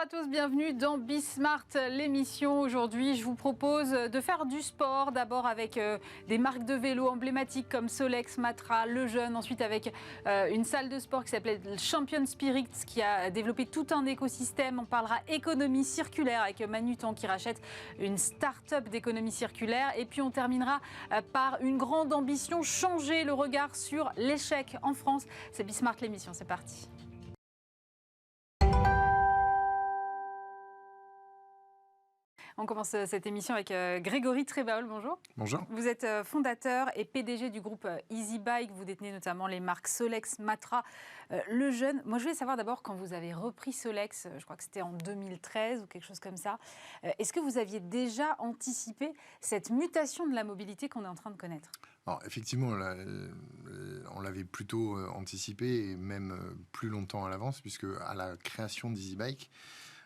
à tous, bienvenue dans Bismart, l'émission. Aujourd'hui, je vous propose de faire du sport, d'abord avec des marques de vélo emblématiques comme Solex, Matra, Lejeune, ensuite avec une salle de sport qui s'appelait Champion Spirits, qui a développé tout un écosystème. On parlera économie circulaire avec Manutan qui rachète une start-up d'économie circulaire. Et puis on terminera par une grande ambition, changer le regard sur l'échec en France. C'est Bismart, l'émission, c'est parti. On commence cette émission avec Grégory Trébaol, bonjour. Bonjour. Vous êtes fondateur et PDG du groupe Easy Bike. Vous détenez notamment les marques Solex, Matra, Lejeune. Moi, je voulais savoir d'abord, quand vous avez repris Solex, je crois que c'était en 2013 ou quelque chose comme ça, est-ce que vous aviez déjà anticipé cette mutation de la mobilité qu'on est en train de connaître ? Alors, effectivement, on l'avait plutôt anticipé et même plus longtemps à l'avance, puisque à la création d'Easy Bike,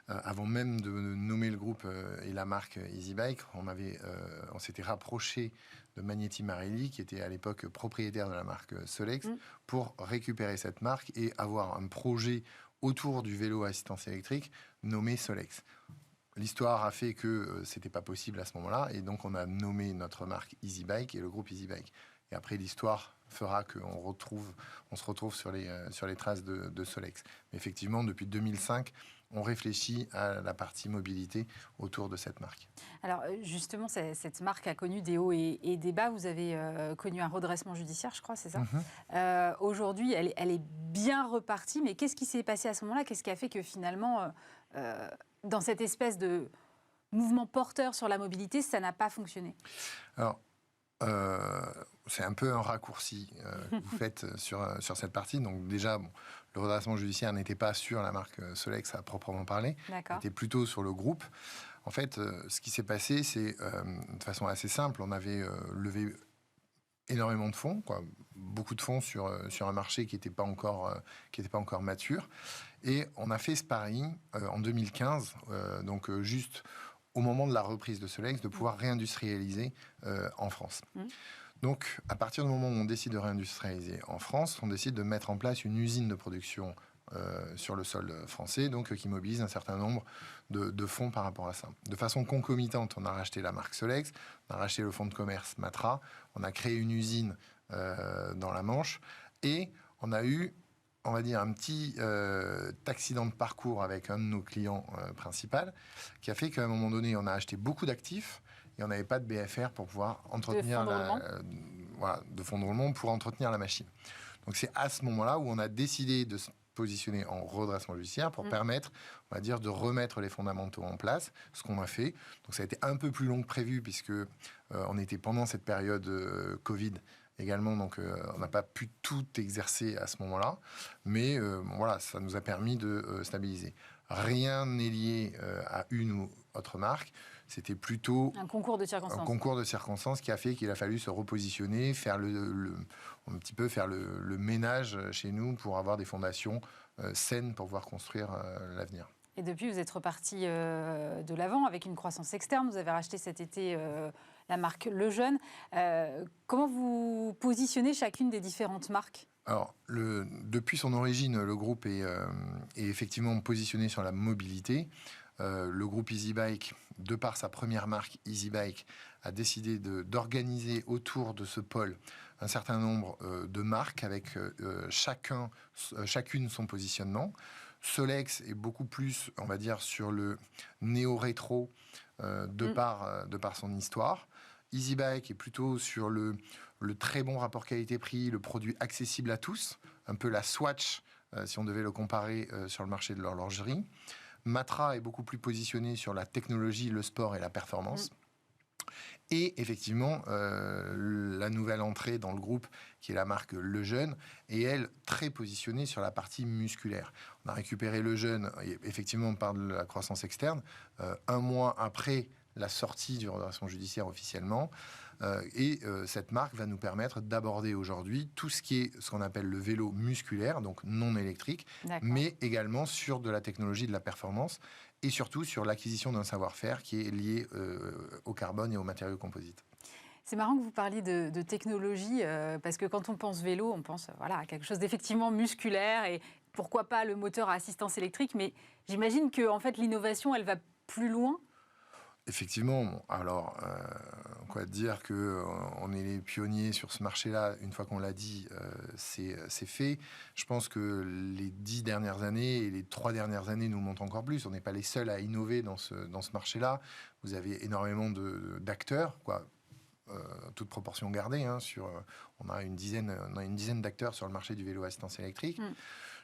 avant même de nommer le groupe et la marque Easy Bike, on s'était rapproché de Magneti Marelli, qui était à l'époque propriétaire de la marque Solex, pour récupérer cette marque et avoir un projet autour du vélo à assistance électrique nommé Solex. L'histoire a fait que c'était pas possible à ce moment-là, et donc on a nommé notre marque Easy Bike et le groupe Easy Bike. Et après, l'histoire fera qu'on se retrouve sur les traces de Solex. Mais effectivement, depuis 2005, on réfléchit à la partie mobilité autour de cette marque. Alors justement, cette marque a connu des hauts et des bas. Vous avez connu un redressement judiciaire, je crois, c'est ça ? Aujourd'hui, elle est bien repartie, mais qu'est-ce qui s'est passé à ce moment-là ? Qu'est-ce qui a fait que finalement, dans cette espèce de mouvement porteur sur la mobilité, ça n'a pas fonctionné ? Alors, c'est un peu un raccourci que vous faites sur cette partie. Donc déjà, le redressement judiciaire n'était pas sur la marque Solex à proprement parler. C'était plutôt sur le groupe. En fait, ce qui s'est passé, c'est de façon assez simple. On avait levé énormément de fonds, beaucoup de fonds sur un marché qui n'était pas encore mature. Et on a fait ce pari en 2015, donc juste au moment de la reprise de Solex, de pouvoir réindustrialiser en France. Donc, à partir du moment où on décide de réindustrialiser en France, on décide de mettre en place une usine de production sur le sol français, donc qui mobilise un certain nombre de fonds par rapport à ça. De façon concomitante, on a racheté la marque Solex, on a racheté le fonds de commerce Matra, on a créé une usine dans la Manche, et on a eu, on va dire, un petit accident de parcours avec un de nos clients principaux, qui a fait qu'à un moment donné, on a acheté beaucoup d'actifs et on n'avait pas de BFR pour pouvoir entretenir de fonds de roulement pour entretenir la machine. Donc c'est à ce moment-là où on a décidé de se positionner en redressement judiciaire pour permettre, on va dire, de remettre les fondamentaux en place, ce qu'on a fait. Donc ça a été un peu plus long que prévu, puisque on était pendant cette période Covid également, donc on n'a pas pu tout exercer à ce moment-là, mais voilà, ça nous a permis de stabiliser. Rien n'est lié à une ou autre marque, c'était plutôt un concours de circonstances. Un concours de circonstances qui a fait qu'il a fallu se repositionner, faire un petit peu faire le ménage chez nous pour avoir des fondations saines pour pouvoir construire l'avenir. Et depuis, vous êtes reparti de l'avant avec une croissance externe. Vous avez racheté cet été la marque Lejeune. Comment vous positionnez chacune des différentes marques ? Alors, depuis son origine, le groupe est effectivement positionné sur la mobilité. Le groupe Easy Bike, de par sa première marque Easy Bike, a décidé d'organiser autour de ce pôle un certain nombre de marques avec chacune son positionnement. Solex est beaucoup plus, on va dire, sur le néo-rétro de par son histoire. Easy Bike est plutôt sur le très bon rapport qualité-prix, le produit accessible à tous, un peu la Swatch, si on devait le comparer sur le marché de l'horlogerie. Matra est beaucoup plus positionné sur la technologie, le sport et la performance. Et effectivement, la nouvelle entrée dans le groupe, qui est la marque Lejeune, est, elle, très positionnée sur la partie musculaire. On a récupéré Lejeune, effectivement, par de la croissance externe, un mois après la sortie du redressement judiciaire officiellement. Cette marque va nous permettre d'aborder aujourd'hui tout ce qui est ce qu'on appelle le vélo musculaire, donc non électrique, mais également sur de la technologie de la performance et surtout sur l'acquisition d'un savoir-faire qui est lié au carbone et aux matériaux composites. C'est marrant que vous parliez de technologie, parce que quand on pense vélo, on pense à quelque chose d'effectivement musculaire et pourquoi pas le moteur à assistance électrique, mais j'imagine que en fait, l'innovation, elle va plus loin. Effectivement, alors, quoi dire qu'on est les pionniers sur ce marché-là, une fois qu'on l'a dit, c'est fait. Je pense que les 10 dernières années et les 3 dernières années nous le montrent encore plus. On n'est pas les seuls à innover dans ce marché-là. Vous avez énormément d'acteurs, quoi. Toute proportion gardée, hein, on a une dizaine d'acteurs sur le marché du vélo à assistance électrique.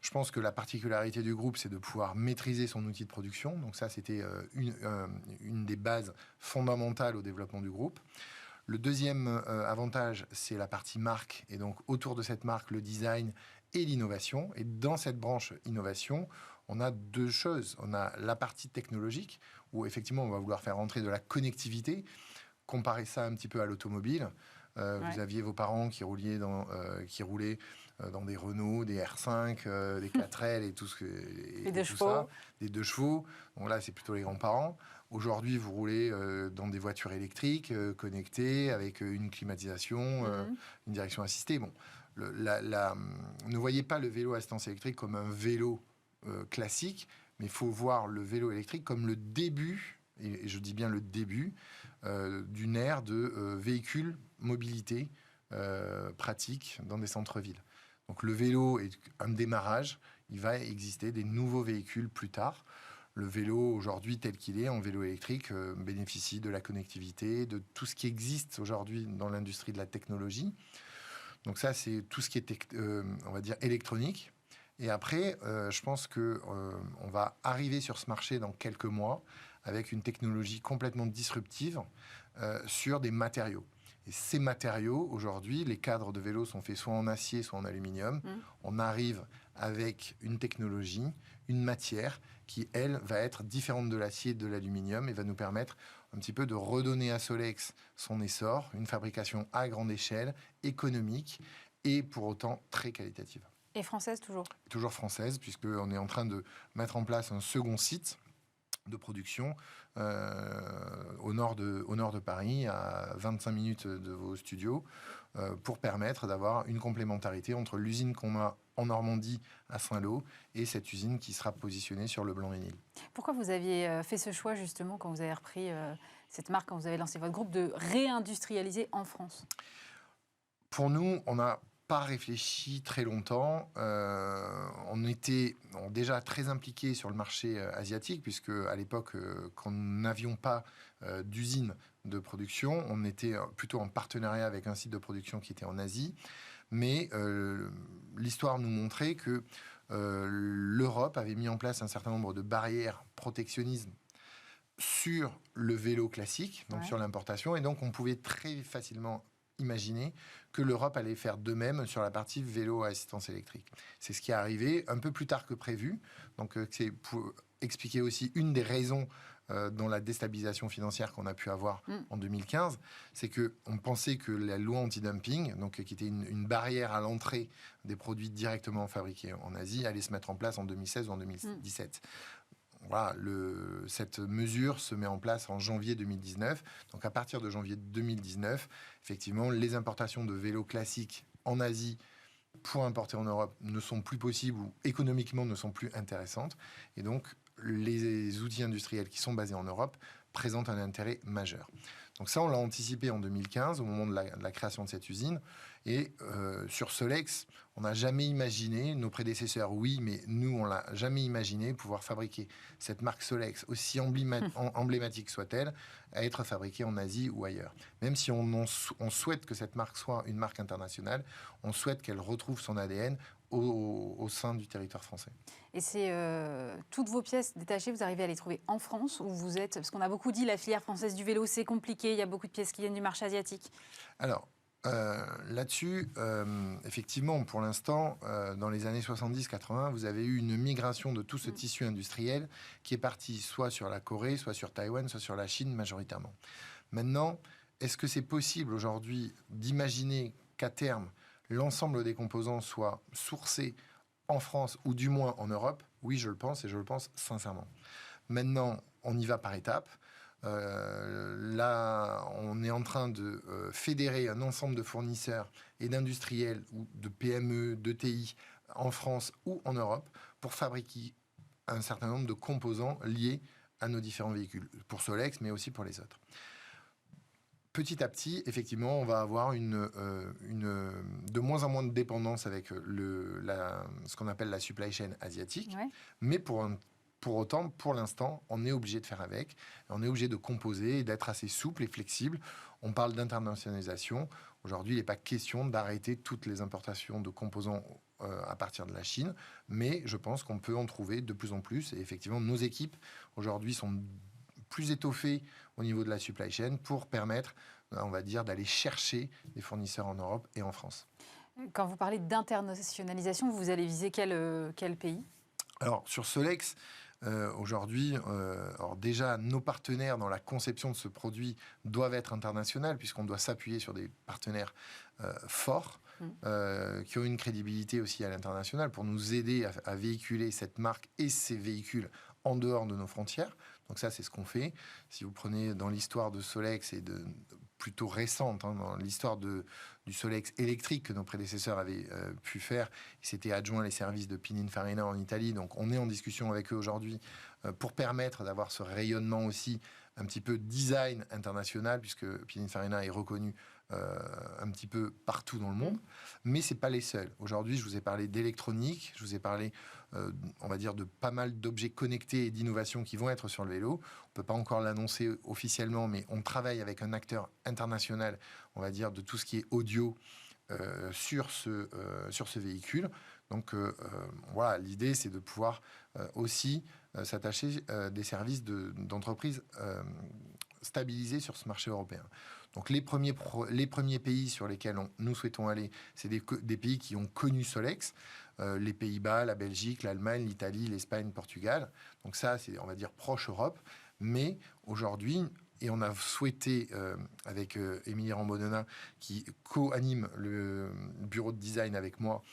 Je pense que la particularité du groupe, c'est de pouvoir maîtriser son outil de production. Donc ça, c'était une des bases fondamentales au développement du groupe. Le deuxième avantage, c'est la partie marque. Et donc, autour de cette marque, le design et l'innovation. Et dans cette branche innovation, on a deux choses. On a la partie technologique, où effectivement, on va vouloir faire rentrer de la connectivité. Comparer ça un petit peu à l'automobile. Vous aviez vos parents qui roulaient dans des Renault, des R5, des 4L et tout ce ça, des 2 chevaux. Donc là, c'est plutôt les grands-parents. Aujourd'hui, vous roulez dans des voitures électriques connectées avec une climatisation, une direction assistée. Bon, ne voyez pas le vélo à assistance électrique comme un vélo classique, mais il faut voir le vélo électrique comme le début, et je dis bien le début, d'une ère de véhicules mobilité pratique dans des centres-villes. Donc le vélo est un démarrage, il va exister des nouveaux véhicules plus tard. Le vélo aujourd'hui tel qu'il est, en vélo électrique, bénéficie de la connectivité, de tout ce qui existe aujourd'hui dans l'industrie de la technologie. Donc ça, c'est tout ce qui est, on va dire, électronique. Et après, je pense qu'on va arriver sur ce marché dans quelques mois avec une technologie complètement disruptive sur des matériaux. Et ces matériaux, aujourd'hui, les cadres de vélo sont faits soit en acier, soit en aluminium. On arrive avec une technologie, une matière qui, elle, va être différente de l'acier et de l'aluminium et va nous permettre un petit peu de redonner à Solex son essor, une fabrication à grande échelle, économique et pour autant très qualitative. Et française toujours ? Toujours française, puisqu'on est en train de mettre en place un second site de production au nord de Paris, à 25 minutes de vos studios, pour permettre d'avoir une complémentarité entre l'usine qu'on a en Normandie à Saint-Lô et cette usine qui sera positionnée sur le Blanc-Ménil. Pourquoi vous aviez fait ce choix justement quand vous avez repris cette marque, quand vous avez lancé votre groupe, de réindustrialiser en France ? Pour nous, on n'a pas réfléchi très longtemps. On était déjà très impliqués sur le marché asiatique, puisque à l'époque, quand nous n'avions pas d'usine de production, on était plutôt en partenariat avec un site de production qui était en Asie. Mais l'histoire nous montrait que l'Europe avait mis en place un certain nombre de barrières protectionnisme sur le vélo classique, donc sur l'importation, et donc on pouvait très facilement imaginer que l'Europe allait faire de même sur la partie vélo à assistance électrique. C'est ce qui est arrivé un peu plus tard que prévu. Donc c'est pour expliquer aussi une des raisons dans la déstabilisation financière qu'on a pu avoir en 2015, c'est qu'on pensait que la loi anti-dumping, donc qui était une barrière à l'entrée des produits directement fabriqués en Asie, allait se mettre en place en 2016 ou en 2017. Voilà, cette mesure se met en place en janvier 2019. Donc à partir de janvier 2019, effectivement, les importations de vélos classiques en Asie pour importer en Europe ne sont plus possibles ou économiquement ne sont plus intéressantes. Et donc les outils industriels qui sont basés en Europe présentent un intérêt majeur. Donc ça, on l'a anticipé en 2015 au moment de la création de cette usine. Et sur Solex, on n'a jamais imaginé, nos prédécesseurs, oui, mais nous, on l'a jamais imaginé pouvoir fabriquer cette marque Solex, aussi emblématique soit-elle, à être fabriquée en Asie ou ailleurs. Même si on souhaite que cette marque soit une marque internationale, on souhaite qu'elle retrouve son ADN au sein du territoire français. Et c'est toutes vos pièces détachées, vous arrivez à les trouver en France où vous êtes, parce qu'on a beaucoup dit la filière française du vélo, c'est compliqué, il y a beaucoup de pièces qui viennent du marché asiatique. Alors, là-dessus, effectivement, pour l'instant, dans les années 70-80, vous avez eu une migration de tout ce tissu industriel qui est parti soit sur la Corée, soit sur Taïwan, soit sur la Chine majoritairement. Maintenant, est-ce que c'est possible aujourd'hui d'imaginer qu'à terme, l'ensemble des composants soient sourcés en France ou du moins en Europe? Oui, je le pense et je le pense sincèrement. Maintenant, on y va par étapes. Là, on est en train de fédérer un ensemble de fournisseurs et d'industriels ou de PME, d'ETI en France ou en Europe, pour fabriquer un certain nombre de composants liés à nos différents véhicules, pour Solex, mais aussi pour les autres. Petit à petit, effectivement, on va avoir de moins en moins de dépendance avec ce qu'on appelle la supply chain asiatique. Ouais. Mais pour autant, pour l'instant, on est obligé de faire avec. On est obligé de composer et d'être assez souple et flexible. On parle d'internationalisation. Aujourd'hui, il n'est pas question d'arrêter toutes les importations de composants à partir de la Chine. Mais je pense qu'on peut en trouver de plus en plus. Et effectivement, nos équipes, aujourd'hui, sont plus étoffées au niveau de la supply chain pour permettre, on va dire, d'aller chercher des fournisseurs en Europe et en France. Quand vous parlez d'internationalisation, vous allez viser quel pays ? Alors, sur Solex, aujourd'hui, déjà, nos partenaires dans la conception de ce produit doivent être internationaux, puisqu'on doit s'appuyer sur des partenaires forts, qui ont une crédibilité aussi à l'international, pour nous aider à véhiculer cette marque et ces véhicules en dehors de nos frontières. Donc ça, c'est ce qu'on fait. Si vous prenez dans l'histoire de Solex, et plutôt récente, dans l'histoire du Solex électrique que nos prédécesseurs avaient pu faire, ils s'étaient adjoints les services de Pininfarina en Italie. Donc on est en discussion avec eux aujourd'hui pour permettre d'avoir ce rayonnement aussi un petit peu design international, puisque Pininfarina est reconnu un petit peu partout dans le monde. Mais ce n'est pas les seuls. Aujourd'hui, je vous ai parlé d'électronique, je vous ai parlé, on va dire, de pas mal d'objets connectés et d'innovations qui vont être sur le vélo. On ne peut pas encore l'annoncer officiellement, mais on travaille avec un acteur international, on va dire, de tout ce qui est audio sur ce véhicule. Donc voilà, l'idée, c'est de pouvoir aussi s'attacher des services d'entreprises stabilisés sur ce marché européen. Donc les premiers pays sur lesquels nous souhaitons aller, c'est des pays qui ont connu Solex, les Pays-Bas, la Belgique, l'Allemagne, l'Italie, l'Espagne, le Portugal. Donc ça, c'est, on va dire, proche Europe. Mais aujourd'hui, et on a souhaité, avec Émilie Rambonena, qui co-anime le bureau de design avec moi,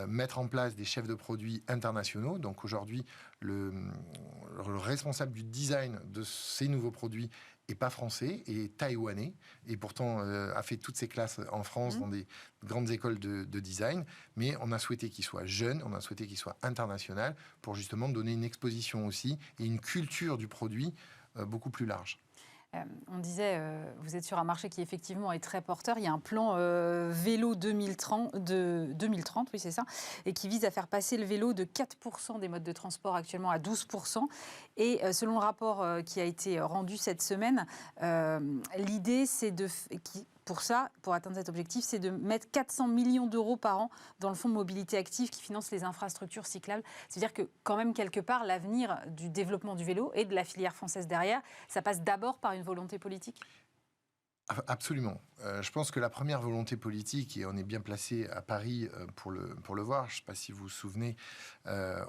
mettre en place des chefs de produits internationaux. Donc aujourd'hui, le responsable du design de ces nouveaux produits n'est pas français, est taïwanais, et pourtant a fait toutes ses classes en France dans des grandes écoles de design. Mais on a souhaité qu'il soit jeune, on a souhaité qu'il soit international, pour justement donner une exposition aussi et une culture du produit beaucoup plus large. On disait, vous êtes sur un marché qui effectivement est très porteur. Il y a un plan vélo 2030, oui c'est ça, et qui vise à faire passer le vélo de 4% des modes de transport actuellement à 12%. Et selon le rapport qui a été rendu cette semaine, l'idée c'est pour atteindre cet objectif, c'est de mettre 400 millions d'euros par an dans le fonds de mobilité active qui finance les infrastructures cyclables. C'est-à-dire que quand même, quelque part, l'avenir du développement du vélo et de la filière française derrière, ça passe d'abord par une volonté politique ? Absolument. Je pense que la première volonté politique, et on est bien placé à Paris pour le voir, je ne sais pas si vous vous souvenez,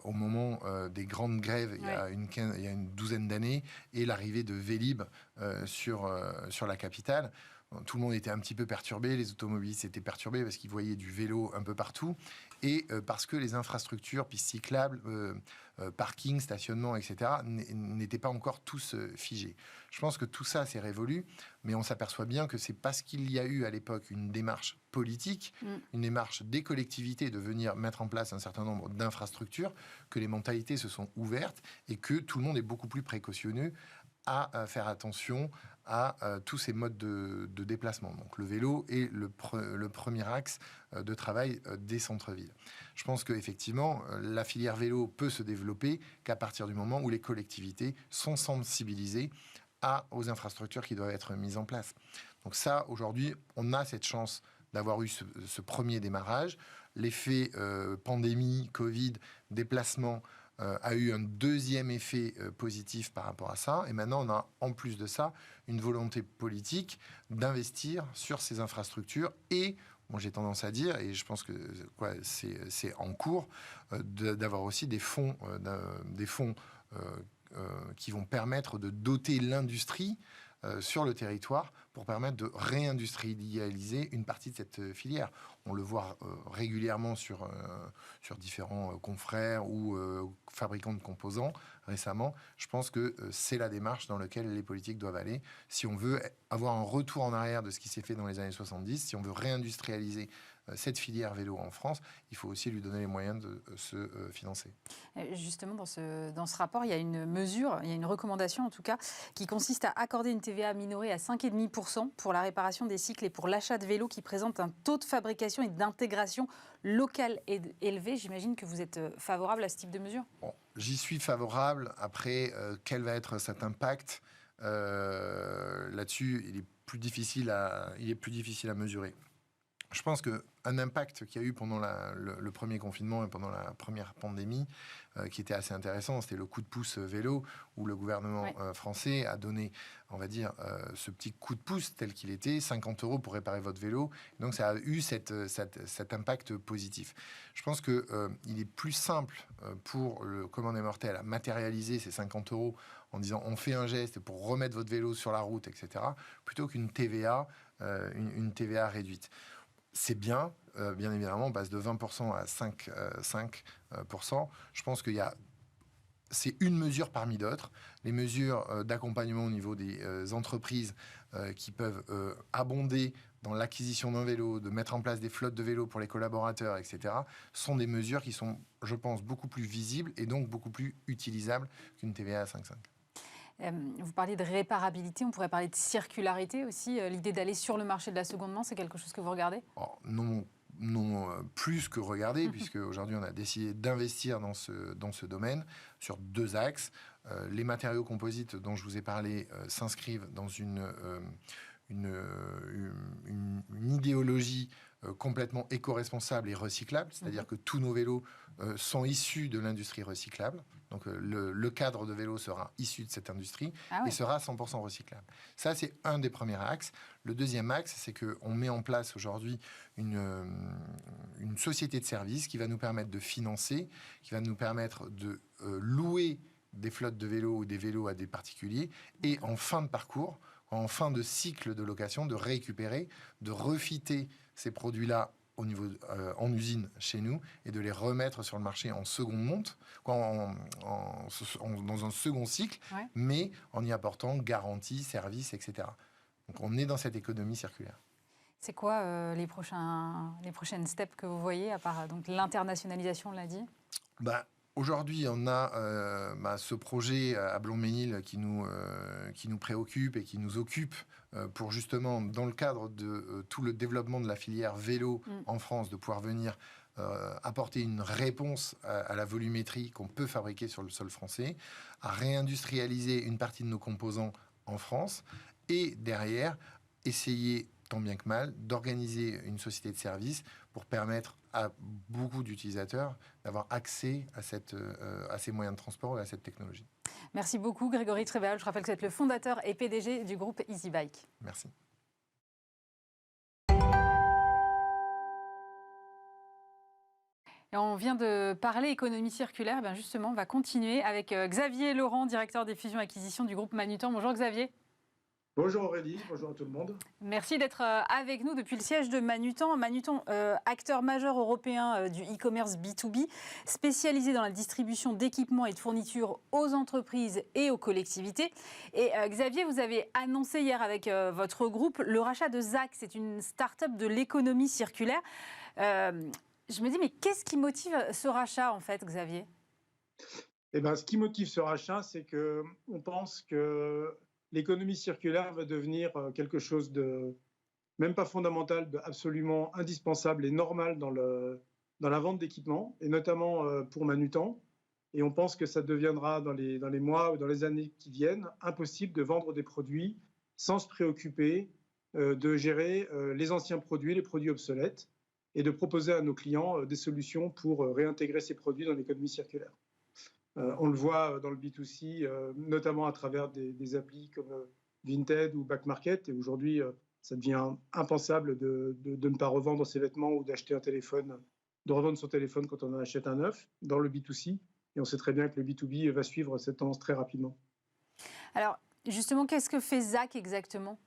au moment des grandes grèves, il y a une douzaine d'années, et l'arrivée de Vélib sur la capitale, tout le monde était un petit peu perturbé, les automobilistes étaient perturbés parce qu'ils voyaient du vélo un peu partout, et parce que les infrastructures, pistes cyclables, parking, stationnement, etc., n'étaient pas encore tous figés. Je pense que tout ça s'est révolu, mais on s'aperçoit bien que c'est parce qu'il y a eu à l'époque une démarche politique, une démarche des collectivités de venir mettre en place un certain nombre d'infrastructures, que les mentalités se sont ouvertes et que tout le monde est beaucoup plus précautionneux à faire attention à tous ces modes de déplacement. Donc le vélo est le premier axe de travail des centres-villes. Je pense qu'effectivement, la filière vélo peut se développer qu'à partir du moment où les collectivités sont sensibilisées aux infrastructures qui doivent être mises en place. Donc ça, aujourd'hui, on a cette chance d'avoir eu ce premier démarrage. L'effet pandémie, Covid, déplacement, a eu un deuxième effet positif par rapport à ça. Et maintenant, on a en plus de ça une volonté politique d'investir sur ces infrastructures. Et moi, j'ai tendance à dire, et je pense que c'est en cours, d'avoir aussi des fonds qui vont permettre de doter l'industrie sur le territoire pour permettre de réindustrialiser une partie de cette filière. On le voit régulièrement sur différents confrères ou fabricants de composants récemment. Je pense que c'est la démarche dans laquelle les politiques doivent aller. Si on veut avoir un retour en arrière de ce qui s'est fait dans les années 70, si on veut réindustrialiser cette filière vélo en France, il faut aussi lui donner les moyens de se financer. Justement, dans ce rapport, il y a une mesure, il y a une recommandation en tout cas, qui consiste à accorder une TVA minorée à 5,5% pour la réparation des cycles et pour l'achat de vélos qui présentent un taux de fabrication et d'intégration locale élevé. J'imagine que vous êtes favorable à ce type de mesure? Bon, j'y suis favorable. Après, quel va être cet impact là-dessus, il est plus difficile à mesurer. Je pense qu'un impact qu'il y a eu pendant le premier confinement et pendant la première pandémie, qui était assez intéressant, c'était le coup de pouce vélo, où le gouvernement français a donné, on va dire, ce petit coup de pouce tel qu'il était, 50 € pour réparer votre vélo. Donc ça a eu cet impact positif. Je pense qu'il est plus simple pour le commun des mortels à matérialiser ces 50 € en disant on fait un geste pour remettre votre vélo sur la route, etc., plutôt qu'une TVA, une TVA réduite. C'est bien, bien évidemment, on passe de 20% à 5%. Je pense c'est une mesure parmi d'autres. Les mesures d'accompagnement au niveau des entreprises qui peuvent abonder dans l'acquisition d'un vélo, de mettre en place des flottes de vélos pour les collaborateurs, etc., sont des mesures qui sont, je pense, beaucoup plus visibles et donc beaucoup plus utilisables qu'une TVA à 5,5. Vous parliez de réparabilité, on pourrait parler de circularité aussi. L'idée d'aller sur le marché de la seconde main, c'est quelque chose que vous regardez? Non, plus que regarder, puisque aujourd'hui on a décidé d'investir dans ce domaine sur 2 axes. Les matériaux composites dont je vous ai parlé s'inscrivent dans une idéologie complètement éco-responsable et recyclable, c'est-à-dire que tous nos vélos sont issus de l'industrie recyclable. Donc le cadre de vélo sera issu de cette industrie et sera 100% recyclable. Ça, c'est un des premiers axes. Le deuxième axe, c'est qu'on met en place aujourd'hui une société de services qui va nous permettre de financer, qui va nous permettre de louer des flottes de vélos ou des vélos à des particuliers et en fin de parcours, en fin de cycle de location, de récupérer, de refiter ces produits-là au niveau en usine chez nous et de les remettre sur le marché en seconde monte, dans un second cycle, mais en y apportant garantie, service, etc. Donc on est dans cette économie circulaire. C'est quoi les prochaines steps que vous voyez, à part donc l'internationalisation, on l'a dit? Aujourd'hui, on a ce projet à Blon-Ménil qui nous préoccupe et qui nous occupe pour justement, dans le cadre de tout le développement de la filière vélo en France, de pouvoir venir apporter une réponse à la volumétrie qu'on peut fabriquer sur le sol français, à réindustrialiser une partie de nos composants en France et derrière, essayer tant bien que mal, d'organiser une société de services pour permettre à beaucoup d'utilisateurs d'avoir accès à ces moyens de transport et à cette technologie. Merci beaucoup Grégory Trébéal. Je rappelle que vous êtes le fondateur et PDG du groupe EasyBike. Merci. Et on vient de parler économie circulaire. Bien justement, on va continuer avec Xavier Laurent, directeur des fusions-acquisitions du groupe Manutan. Bonjour Xavier. Bonjour Aurélie, bonjour à tout le monde. Merci d'être avec nous depuis le siège de Manutan. Manutan, acteur majeur européen du e-commerce B2B, spécialisé dans la distribution d'équipements et de fournitures aux entreprises et aux collectivités. Et Xavier, vous avez annoncé hier avec votre groupe le rachat de ZAC. C'est une start-up de l'économie circulaire. Je me dis, mais qu'est-ce qui motive ce rachat en fait, Xavier? Ce qui motive ce rachat, c'est qu'on pense que l'économie circulaire va devenir quelque chose de, même pas fondamental, de absolument indispensable et normal dans la vente d'équipements, et notamment pour Manutan. Et on pense que ça deviendra dans les mois ou dans les années qui viennent impossible de vendre des produits sans se préoccuper de gérer les anciens produits, les produits obsolètes, et de proposer à nos clients des solutions pour réintégrer ces produits dans l'économie circulaire. On le voit dans le B2C, notamment à travers des applis comme Vinted ou Back Market. Et aujourd'hui, ça devient impensable de ne pas revendre ses vêtements ou d'acheter un téléphone, de revendre son téléphone quand on en achète un neuf dans le B2C. Et on sait très bien que le B2B va suivre cette tendance très rapidement. Alors, justement, qu'est-ce que fait ZAC exactement?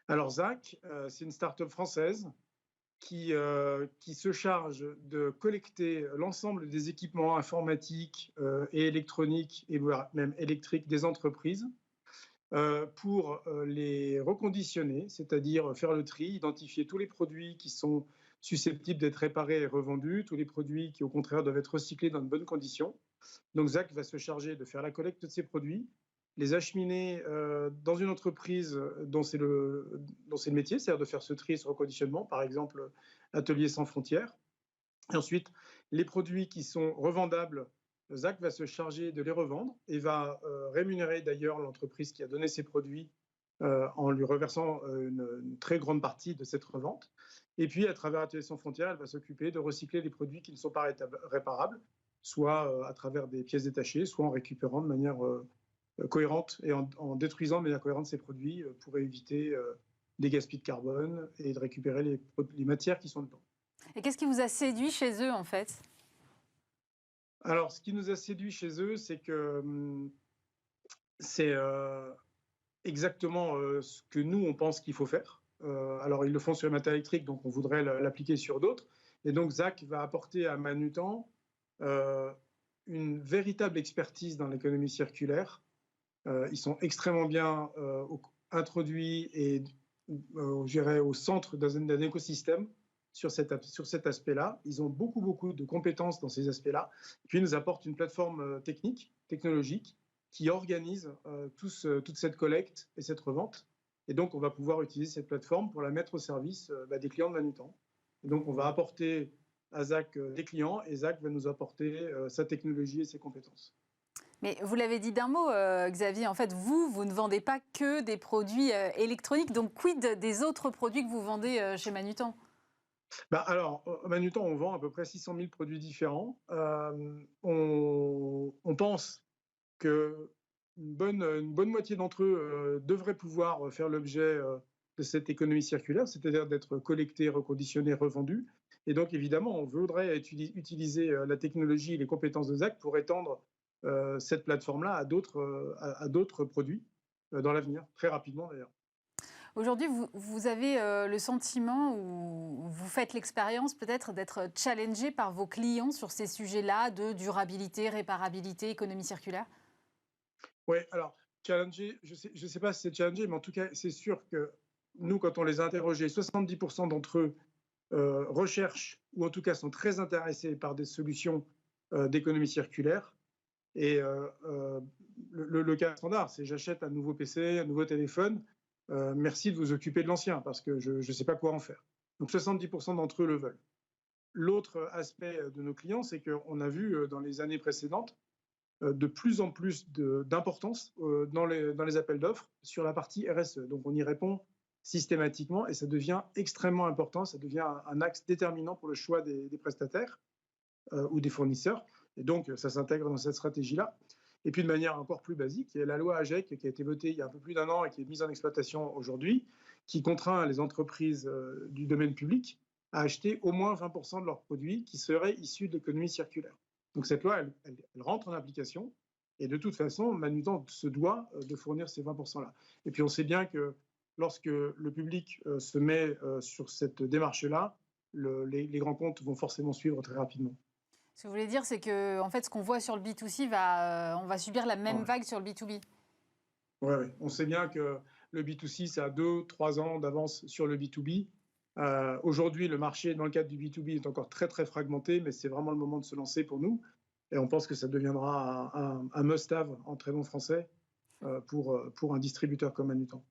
Alors, ZAC, c'est une start-up française qui se charge de collecter l'ensemble des équipements informatiques et électroniques, et voire même électriques des entreprises, pour les reconditionner, c'est-à-dire faire le tri, identifier tous les produits qui sont susceptibles d'être réparés et revendus, tous les produits qui, au contraire, doivent être recyclés dans de bonnes conditions. Donc, Zach va se charger de faire la collecte de ces produits, les acheminer dans une entreprise dont c'est le métier, c'est-à-dire de faire ce tri et ce reconditionnement, par exemple Atelier Sans Frontières. Et ensuite, les produits qui sont revendables, Zach va se charger de les revendre et va rémunérer d'ailleurs l'entreprise qui a donné ces produits en lui reversant une très grande partie de cette revente. Et puis, à travers Atelier Sans Frontières, elle va s'occuper de recycler les produits qui ne sont pas réparables, soit à travers des pièces détachées, soit en récupérant de manière cohérente et en détruisant de manière cohérente ces produits pour éviter des gaspillages de carbone et de récupérer les matières qui sont dedans. Et qu'est-ce qui vous a séduit chez eux, en fait ? Alors, ce qui nous a séduit chez eux, c'est que c'est exactement ce que nous, on pense qu'il faut faire. Alors, ils le font sur les matériaux électriques, donc on voudrait l'appliquer sur d'autres. Et donc, Zach va apporter à Manutan une véritable expertise dans l'économie circulaire. Ils sont extrêmement bien introduits et, je dirais, au centre d'un écosystème sur cet aspect-là. Ils ont beaucoup de compétences dans ces aspects-là. Puis, ils nous apportent une plateforme technologique, qui organise toute cette collecte et cette revente. Et donc, on va pouvoir utiliser cette plateforme pour la mettre au service des clients de Manutan. Et donc, on va apporter à Zach des clients et Zach va nous apporter sa technologie et ses compétences. Mais vous l'avez dit d'un mot, Xavier, en fait, vous ne vendez pas que des produits électroniques. Donc, quid des autres produits que vous vendez chez Manutan ? Alors, à Manutan, on vend à peu près 600 000 produits différents. On pense qu'une bonne moitié d'entre eux devraient pouvoir faire l'objet de cette économie circulaire, c'est-à-dire d'être collectés, reconditionnés, revendus. Et donc, évidemment, on voudrait utiliser la technologie et les compétences de Zach pour étendre cette plateforme-là à d'autres produits dans l'avenir, très rapidement d'ailleurs. Aujourd'hui, vous avez le sentiment ou vous faites l'expérience peut-être d'être challengé par vos clients sur ces sujets-là de durabilité, réparabilité, économie circulaire ? Oui, alors, challenger, je sais pas si c'est challenger, mais en tout cas, c'est sûr que nous, quand on les a interrogés, 70% d'entre eux recherchent ou en tout cas sont très intéressés par des solutions d'économie circulaire. Et le cas standard, c'est j'achète un nouveau PC, un nouveau téléphone, merci de vous occuper de l'ancien parce que je ne sais pas quoi en faire. Donc 70% d'entre eux le veulent. L'autre aspect de nos clients, c'est qu'on a vu dans les années précédentes de plus en plus d'importance dans les appels d'offres sur la partie RSE. Donc on y répond systématiquement et ça devient extrêmement important, ça devient un axe déterminant pour le choix des prestataires ou des fournisseurs. Et donc ça s'intègre dans cette stratégie-là. Et puis de manière encore plus basique, il y a la loi AGEC qui a été votée il y a un peu plus d'un an et qui est mise en exploitation aujourd'hui, qui contraint les entreprises du domaine public à acheter au moins 20% de leurs produits qui seraient issus de l'économie circulaire. Donc cette loi, elle rentre en application et de toute façon, Manutan se doit de fournir ces 20%-là. Et puis on sait bien que lorsque le public se met sur cette démarche-là, les grands comptes vont forcément suivre très rapidement. Ce que vous voulez dire, c'est que en fait, ce qu'on voit sur le B2C, on va subir la même vague sur le B2B. Oui, on sait bien que le B2C, ça a 2-3 ans d'avance sur le B2B. Aujourd'hui, le marché, dans le cadre du B2B, est encore très, très fragmenté, mais c'est vraiment le moment de se lancer pour nous. Et on pense que ça deviendra un must-have en très bon français pour un distributeur comme Manutan.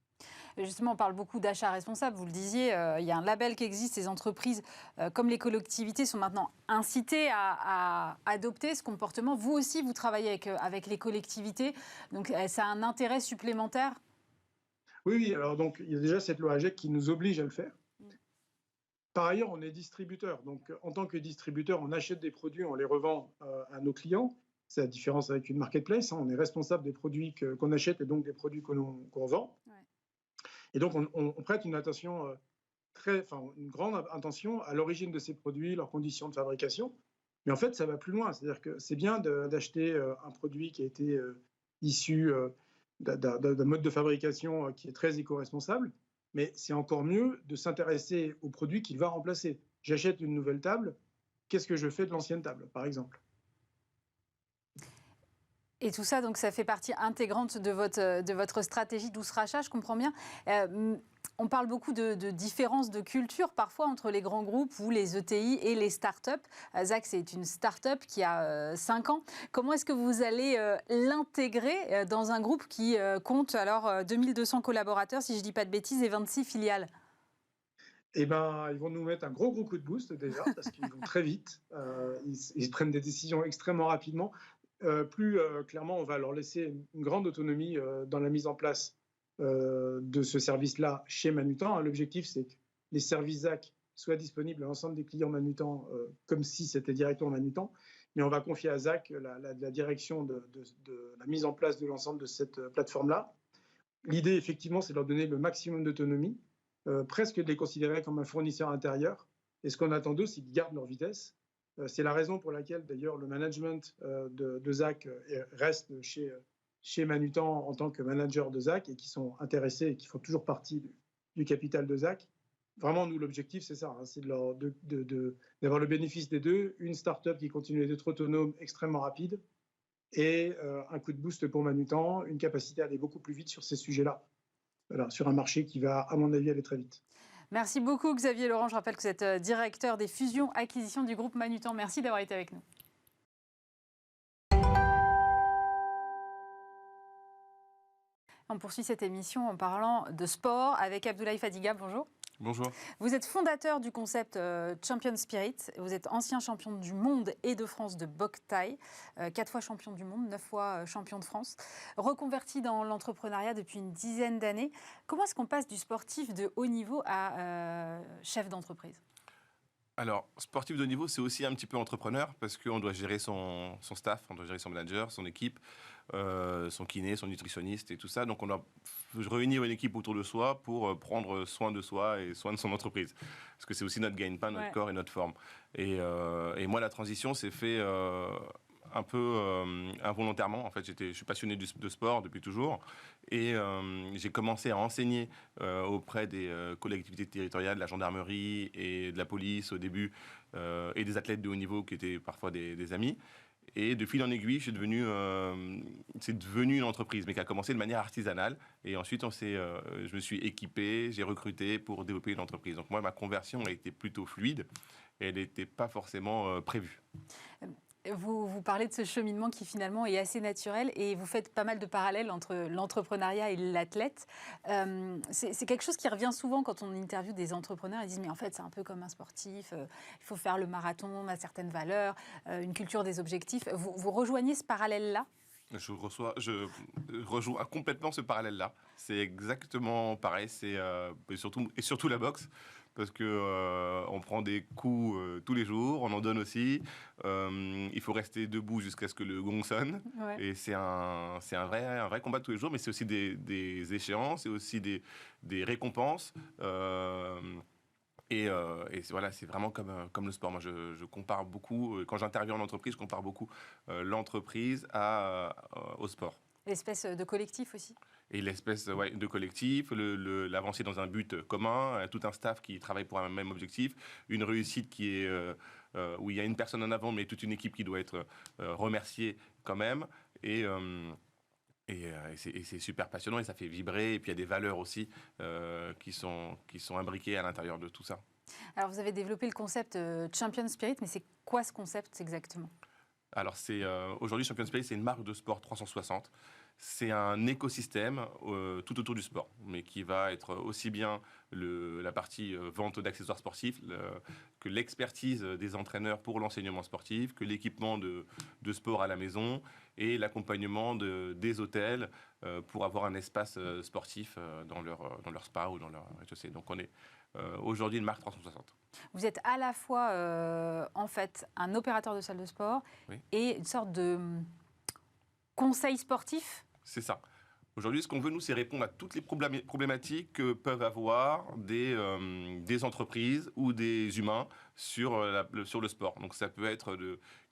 Justement, on parle beaucoup d'achat responsable. Vous le disiez, il y a un label qui existe. Les entreprises, comme les collectivités, sont maintenant incitées à adopter ce comportement. Vous aussi, vous travaillez avec les collectivités. Donc, ça a un intérêt supplémentaire ? Oui. Alors, donc, il y a déjà cette loi AGEC qui nous oblige à le faire. Par ailleurs, on est distributeur. Donc, en tant que distributeur, on achète des produits, on les revend à nos clients. C'est la différence avec une marketplace. On est responsable des produits qu'on achète et donc des produits qu'on vend. Ouais. Et donc, on prête une attention une grande attention à l'origine de ces produits, leurs conditions de fabrication. Mais en fait, ça va plus loin. C'est-à-dire que c'est bien d'acheter un produit qui a été issu d'un mode de fabrication qui est très éco-responsable, mais c'est encore mieux de s'intéresser au produit qu'il va remplacer. J'achète une nouvelle table, qu'est-ce que je fais de l'ancienne table, par exemple ? Et tout ça, donc, ça fait partie intégrante de votre stratégie Douce Rachat, je comprends bien. On parle beaucoup de différences de culture parfois entre les grands groupes ou les ETI et les startups. Zach, c'est une startup qui a 5 ans. Comment est-ce que vous allez l'intégrer dans un groupe qui compte alors 2200 collaborateurs, si je ne dis pas de bêtises, et 26 filiales? Eh ben, ils vont nous mettre un gros coup de boost déjà, parce qu'ils vont très vite. Ils prennent des décisions extrêmement rapidement. Plus clairement, on va leur laisser une grande autonomie dans la mise en place de ce service-là chez Manutan. L'objectif, c'est que les services ZAC soient disponibles à l'ensemble des clients Manutan comme si c'était directement Manutan. Mais on va confier à ZAC la direction de la mise en place de l'ensemble de cette plateforme-là. L'idée, effectivement, c'est de leur donner le maximum d'autonomie, presque de les considérer comme un fournisseur intérieur. Et ce qu'on attend d'eux, c'est qu'ils gardent leur vitesse. C'est la raison pour laquelle, d'ailleurs, le management de ZAC reste chez Manutan en tant que manager de ZAC et qui sont intéressés et qui font toujours partie du capital de ZAC. Vraiment, nous, l'objectif, c'est ça, hein, c'est d'avoir le bénéfice des deux, une start-up qui continue d'être autonome, extrêmement rapide, et un coup de boost pour Manutan, une capacité à aller beaucoup plus vite sur ces sujets-là, voilà, sur un marché qui va, à mon avis, aller très vite. Merci beaucoup Xavier Laurent. Je rappelle que vous êtes directeur des fusions-acquisitions du groupe Manutan. Merci d'avoir été avec nous. On poursuit cette émission en parlant de sport avec Abdoulaye Fadiga. Bonjour. Bonjour. Vous êtes fondateur du concept Champion Spirit. Vous êtes ancien champion du monde et de France de Boktaï, 4 fois champion du monde, 9 fois champion de France. Reconverti dans l'entrepreneuriat depuis une dizaine d'années. Comment est-ce qu'on passe du sportif de haut niveau à chef d'entreprise ? Alors, sportif de haut niveau, c'est aussi un petit peu entrepreneur parce qu'on doit gérer son staff, on doit gérer son manager, son équipe, son kiné, son nutritionniste et tout ça. Donc, on doit réunir une équipe autour de soi pour prendre soin de soi et soin de son entreprise. Parce que c'est aussi notre gagne-pain, notre corps et notre forme. Et moi, la transition s'est fait un peu involontairement. En fait, je suis passionné de sport depuis toujours. Et j'ai commencé à enseigner auprès des collectivités territoriales, de la gendarmerie et de la police au début, et des athlètes de haut niveau qui étaient parfois des amis. Et de fil en aiguille, c'est devenu une entreprise, mais qui a commencé de manière artisanale. Et ensuite, je me suis équipé, j'ai recruté pour développer une entreprise. Donc moi, ma conversion a été plutôt fluide. Et elle n'était pas forcément prévue. Vous parlez de ce cheminement qui finalement est assez naturel et vous faites pas mal de parallèles entre l'entrepreneuriat et l'athlète. C'est quelque chose qui revient souvent quand on interviewe des entrepreneurs. Ils disent mais en fait c'est un peu comme un sportif, il faut faire le marathon, on a certaines valeurs, une culture des objectifs. Vous rejoignez ce parallèle-là ? Je rejoins complètement ce parallèle-là. C'est exactement pareil, et surtout la boxe. Parce que on prend des coups tous les jours, on en donne aussi. Il faut rester debout jusqu'à ce que le gong sonne. Ouais. Et c'est un vrai combat de tous les jours, mais c'est aussi des échéances, c'est aussi des récompenses. Et voilà, c'est vraiment comme le sport. Moi, je compare beaucoup, quand j'interviens en entreprise, je compare beaucoup l'entreprise au sport. L'espèce de collectif aussi. Et l'espèce de collectif, l'avancée dans un but commun, tout un staff qui travaille pour un même objectif, une réussite qui est où il y a une personne en avant, mais toute une équipe qui doit être remerciée quand même. Et c'est super passionnant et ça fait vibrer. Et puis il y a des valeurs aussi qui sont imbriquées à l'intérieur de tout ça. Alors vous avez développé le concept Champion Spirit, mais c'est quoi ce concept exactement ? Alors aujourd'hui Champion Spirit, c'est une marque de sport 360. C'est un écosystème tout autour du sport, mais qui va être aussi bien la partie vente d'accessoires sportifs, que l'expertise des entraîneurs pour l'enseignement sportif, que l'équipement de sport à la maison et l'accompagnement des hôtels pour avoir un espace sportif dans leur spa ou dans leur rez-de-chaussée. Donc on est aujourd'hui une marque 360. Vous êtes à la fois en fait un opérateur de salle de sport, oui, et une sorte de conseil sportif. C'est ça. Aujourd'hui, ce qu'on veut, nous, c'est répondre à toutes les problématiques que peuvent avoir des entreprises ou des humains sur le sport. Donc, ça peut être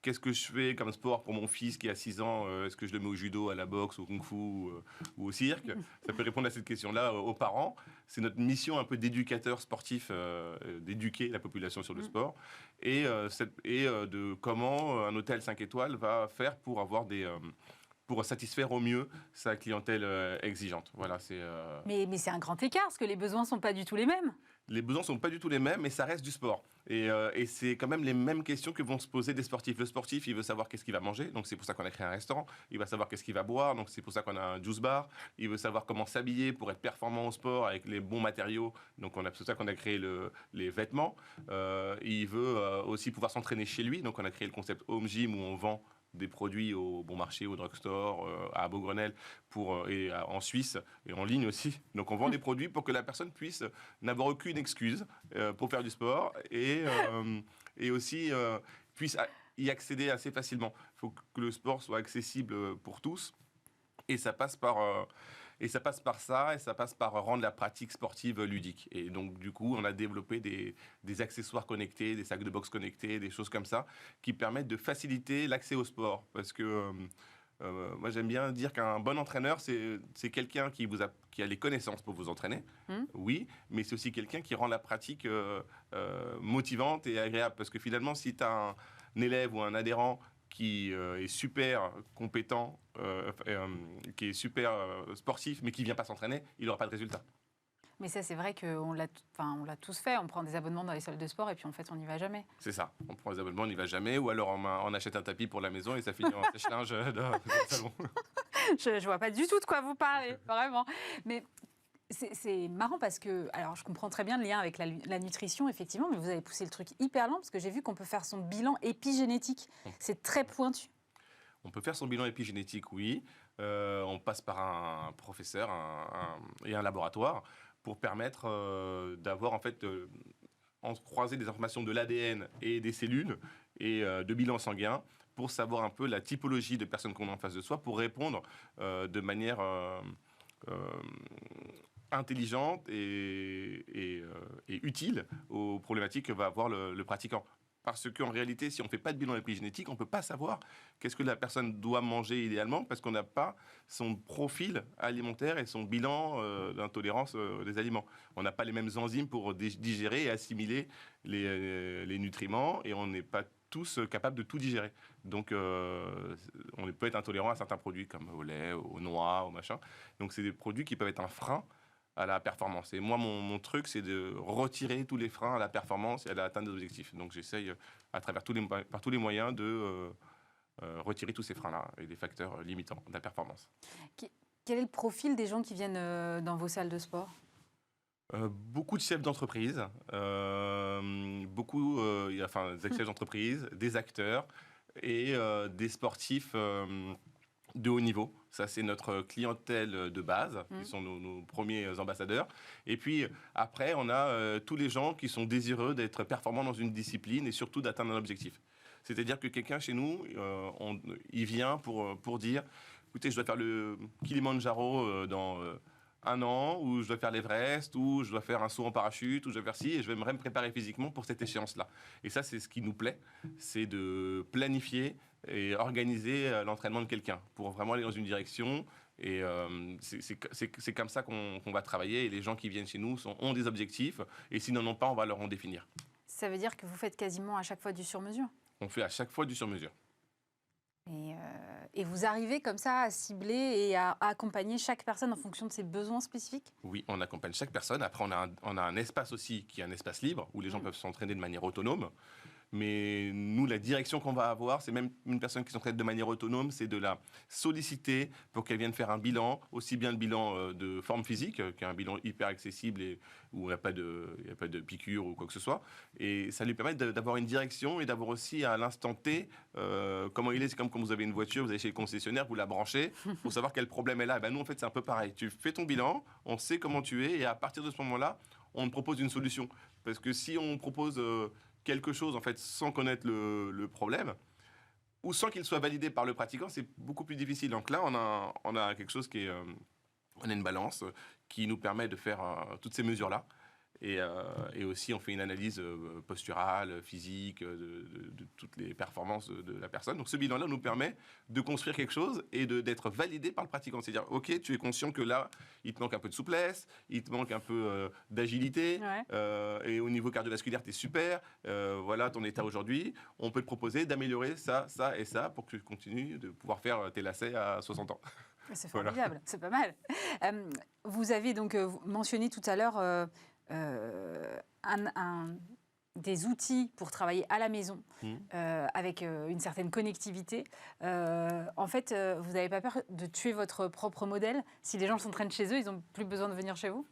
qu'est-ce que je fais comme sport pour mon fils qui a 6 ans ? Est-ce que je le mets au judo, à la boxe, au kung-fu ou au cirque ? Ça peut répondre à cette question-là aux parents. C'est notre mission un peu d'éducateur sportif, d'éduquer la population sur le sport. Et de comment un hôtel 5 étoiles va faire pour avoir pour satisfaire au mieux sa clientèle exigeante. Voilà, Mais c'est un grand écart, parce que les besoins ne sont pas du tout les mêmes. Les besoins ne sont pas du tout les mêmes, mais ça reste du sport. Et c'est quand même les mêmes questions que vont se poser des sportifs. Le sportif, il veut savoir qu'est-ce qu'il va manger, donc c'est pour ça qu'on a créé un restaurant. Il va savoir qu'est-ce qu'il va boire, donc c'est pour ça qu'on a un juice bar. Il veut savoir comment s'habiller pour être performant au sport avec les bons matériaux, donc c'est pour ça qu'on a créé les vêtements. Il veut aussi pouvoir s'entraîner chez lui, donc on a créé le concept Home Gym où on vend des produits au bon marché, au drugstore, à Beaugrenelle et en Suisse et en ligne aussi. Donc on vend des produits pour que la personne puisse n'avoir aucune excuse pour faire du sport et aussi puisse y accéder assez facilement. Il faut que le sport soit accessible pour tous et ça passe par ça, et ça passe par rendre la pratique sportive ludique. Et donc, du coup, on a développé des accessoires connectés, des sacs de boxe connectés, des choses comme ça, qui permettent de faciliter l'accès au sport. Parce que moi, j'aime bien dire qu'un bon entraîneur, c'est quelqu'un qui a les connaissances pour vous entraîner, oui, mais c'est aussi quelqu'un qui rend la pratique motivante et agréable. Parce que finalement, si tu as un élève ou un adhérent qui est super compétent, qui est super sportif, mais qui ne vient pas s'entraîner, il n'aura pas de résultat. Mais ça, c'est vrai qu'on l'a tous fait. On prend des abonnements dans les salles de sport et puis en fait, on n'y va jamais. C'est ça. On prend des abonnements, on n'y va jamais. Ou alors, on achète un tapis pour la maison et ça finit en sèche-linge dans le salon. Je ne vois pas du tout de quoi vous parlez, vraiment. Mais c'est marrant parce que, alors je comprends très bien le lien avec la nutrition, effectivement, mais vous avez poussé le truc hyper loin parce que j'ai vu qu'on peut faire son bilan épigénétique. C'est très pointu. On peut faire son bilan épigénétique, oui. On passe par un professeur et un laboratoire pour permettre d'avoir, en fait, croiser des informations de l'ADN et des cellules et de bilan sanguin pour savoir un peu la typologie de personnes qu'on a en face de soi pour répondre de manière intelligente et utile aux problématiques que va avoir le pratiquant. Parce qu'en réalité, si on ne fait pas de bilan épigénétique, on ne peut pas savoir qu'est-ce que la personne doit manger idéalement parce qu'on n'a pas son profil alimentaire et son bilan d'intolérance des aliments. On n'a pas les mêmes enzymes pour digérer et assimiler les nutriments et on n'est pas tous capables de tout digérer. Donc, on peut être intolérant à certains produits comme au lait, aux noix, au machin. Donc, c'est des produits qui peuvent être un frein à la performance. Et moi, mon truc, c'est de retirer tous les freins à la performance et à l'atteinte des objectifs. Donc, j'essaye, à travers par tous les moyens, de retirer tous ces freins-là et des facteurs limitants de la performance. Quel est le profil des gens qui viennent dans vos salles de sport ? Beaucoup de chefs d'entreprise, des chefs d'entreprise, des acteurs et des sportifs de haut niveau. Ça, c'est notre clientèle de base, qui sont nos premiers ambassadeurs. Et puis, après, on a tous les gens qui sont désireux d'être performants dans une discipline et surtout d'atteindre un objectif. C'est-à-dire que quelqu'un chez nous, il vient pour dire, écoutez, je dois faire le Kilimandjaro dans un an, ou je dois faire l'Everest, ou je dois faire un saut en parachute, ou je dois faire ci, et je vais me préparer physiquement pour cette échéance-là. Et ça, c'est ce qui nous plaît, c'est de planifier et organiser l'entraînement de quelqu'un pour vraiment aller dans une direction. Et c'est comme ça qu'on va travailler. Et les gens qui viennent chez nous ont des objectifs. Et s'ils n'en ont pas, on va leur en définir. Ça veut dire que vous faites quasiment à chaque fois du sur-mesure ? On fait à chaque fois du sur-mesure. Et vous arrivez comme ça à cibler et à accompagner chaque personne en fonction de ses besoins spécifiques ? Oui, on accompagne chaque personne. Après, on a un espace aussi qui est un espace libre où les gens peuvent s'entraîner de manière autonome. Mais nous, la direction qu'on va avoir, c'est même une personne qui s'entraîne de manière autonome, c'est de la solliciter pour qu'elle vienne faire un bilan, aussi bien le bilan de forme physique, qui est un bilan hyper accessible et où il n'y a pas de piqûre ou quoi que ce soit. Et ça lui permet d'avoir une direction et d'avoir aussi à l'instant T, comment il est. C'est comme quand vous avez une voiture, vous allez chez le concessionnaire, vous la branchez pour savoir quel problème elle a. Et ben nous, en fait, c'est un peu pareil. Tu fais ton bilan, on sait comment tu es et à partir de ce moment-là, on te propose une solution. Parce que si on propose quelque chose en fait sans connaître le problème ou sans qu'il soit validé par le pratiquant, c'est beaucoup plus difficile. Donc là, on a quelque chose qui est on a une balance qui nous permet de faire toutes ces mesures-là Et aussi, on fait une analyse posturale, physique, de toutes les performances de la personne. Donc, ce bilan-là nous permet de construire quelque chose et d'être validé par le pratiquant. C'est-à-dire, OK, tu es conscient que là, il te manque un peu de souplesse, il te manque un peu d'agilité, et au niveau cardiovasculaire, tu es super, voilà ton état aujourd'hui. On peut te proposer d'améliorer ça, ça et ça pour que tu continues de pouvoir faire tes lacets à 60 ans. C'est formidable, c'est pas mal. Vous avez donc mentionné tout à l'heure des outils pour travailler à la maison avec une certaine connectivité. En fait, vous n'avez pas peur de tuer votre propre modèle? Si les gens s'entraînent chez eux, ils n'ont plus besoin de venir chez vous?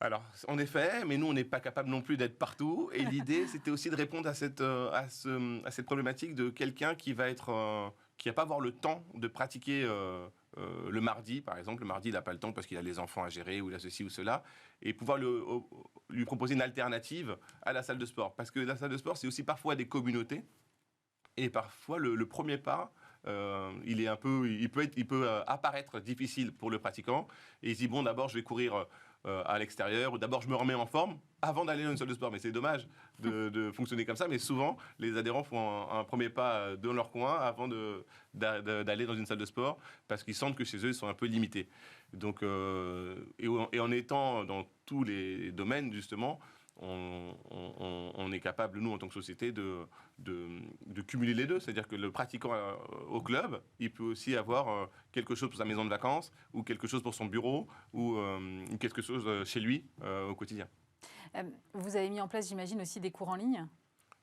Alors, en effet, mais nous, on n'est pas capable non plus d'être partout. Et l'idée, c'était aussi de répondre à cette problématique de quelqu'un qui va pas avoir le temps de pratiquer le mardi, par exemple. Le mardi, il n'a pas le temps parce qu'il a les enfants à gérer ou il a ceci ou cela. Et pouvoir lui proposer une alternative à la salle de sport. Parce que la salle de sport, c'est aussi parfois des communautés. Et parfois, le premier pas, il peut apparaître difficile pour le pratiquant. Et il se dit, bon, d'abord, je vais courir à l'extérieur, ou d'abord je me remets en forme avant d'aller dans une salle de sport. Mais c'est dommage de fonctionner comme ça, mais souvent les adhérents font un premier pas dans leur coin avant d'aller dans une salle de sport, parce qu'ils sentent que chez eux ils sont un peu limités. Donc, et en étant dans tous les domaines justement, on est capable, nous, en tant que société, de cumuler les deux. C'est-à-dire que le pratiquant au club, il peut aussi avoir quelque chose pour sa maison de vacances, ou quelque chose pour son bureau, ou quelque chose chez lui au quotidien. Vous avez mis en place, j'imagine, aussi des cours en ligne?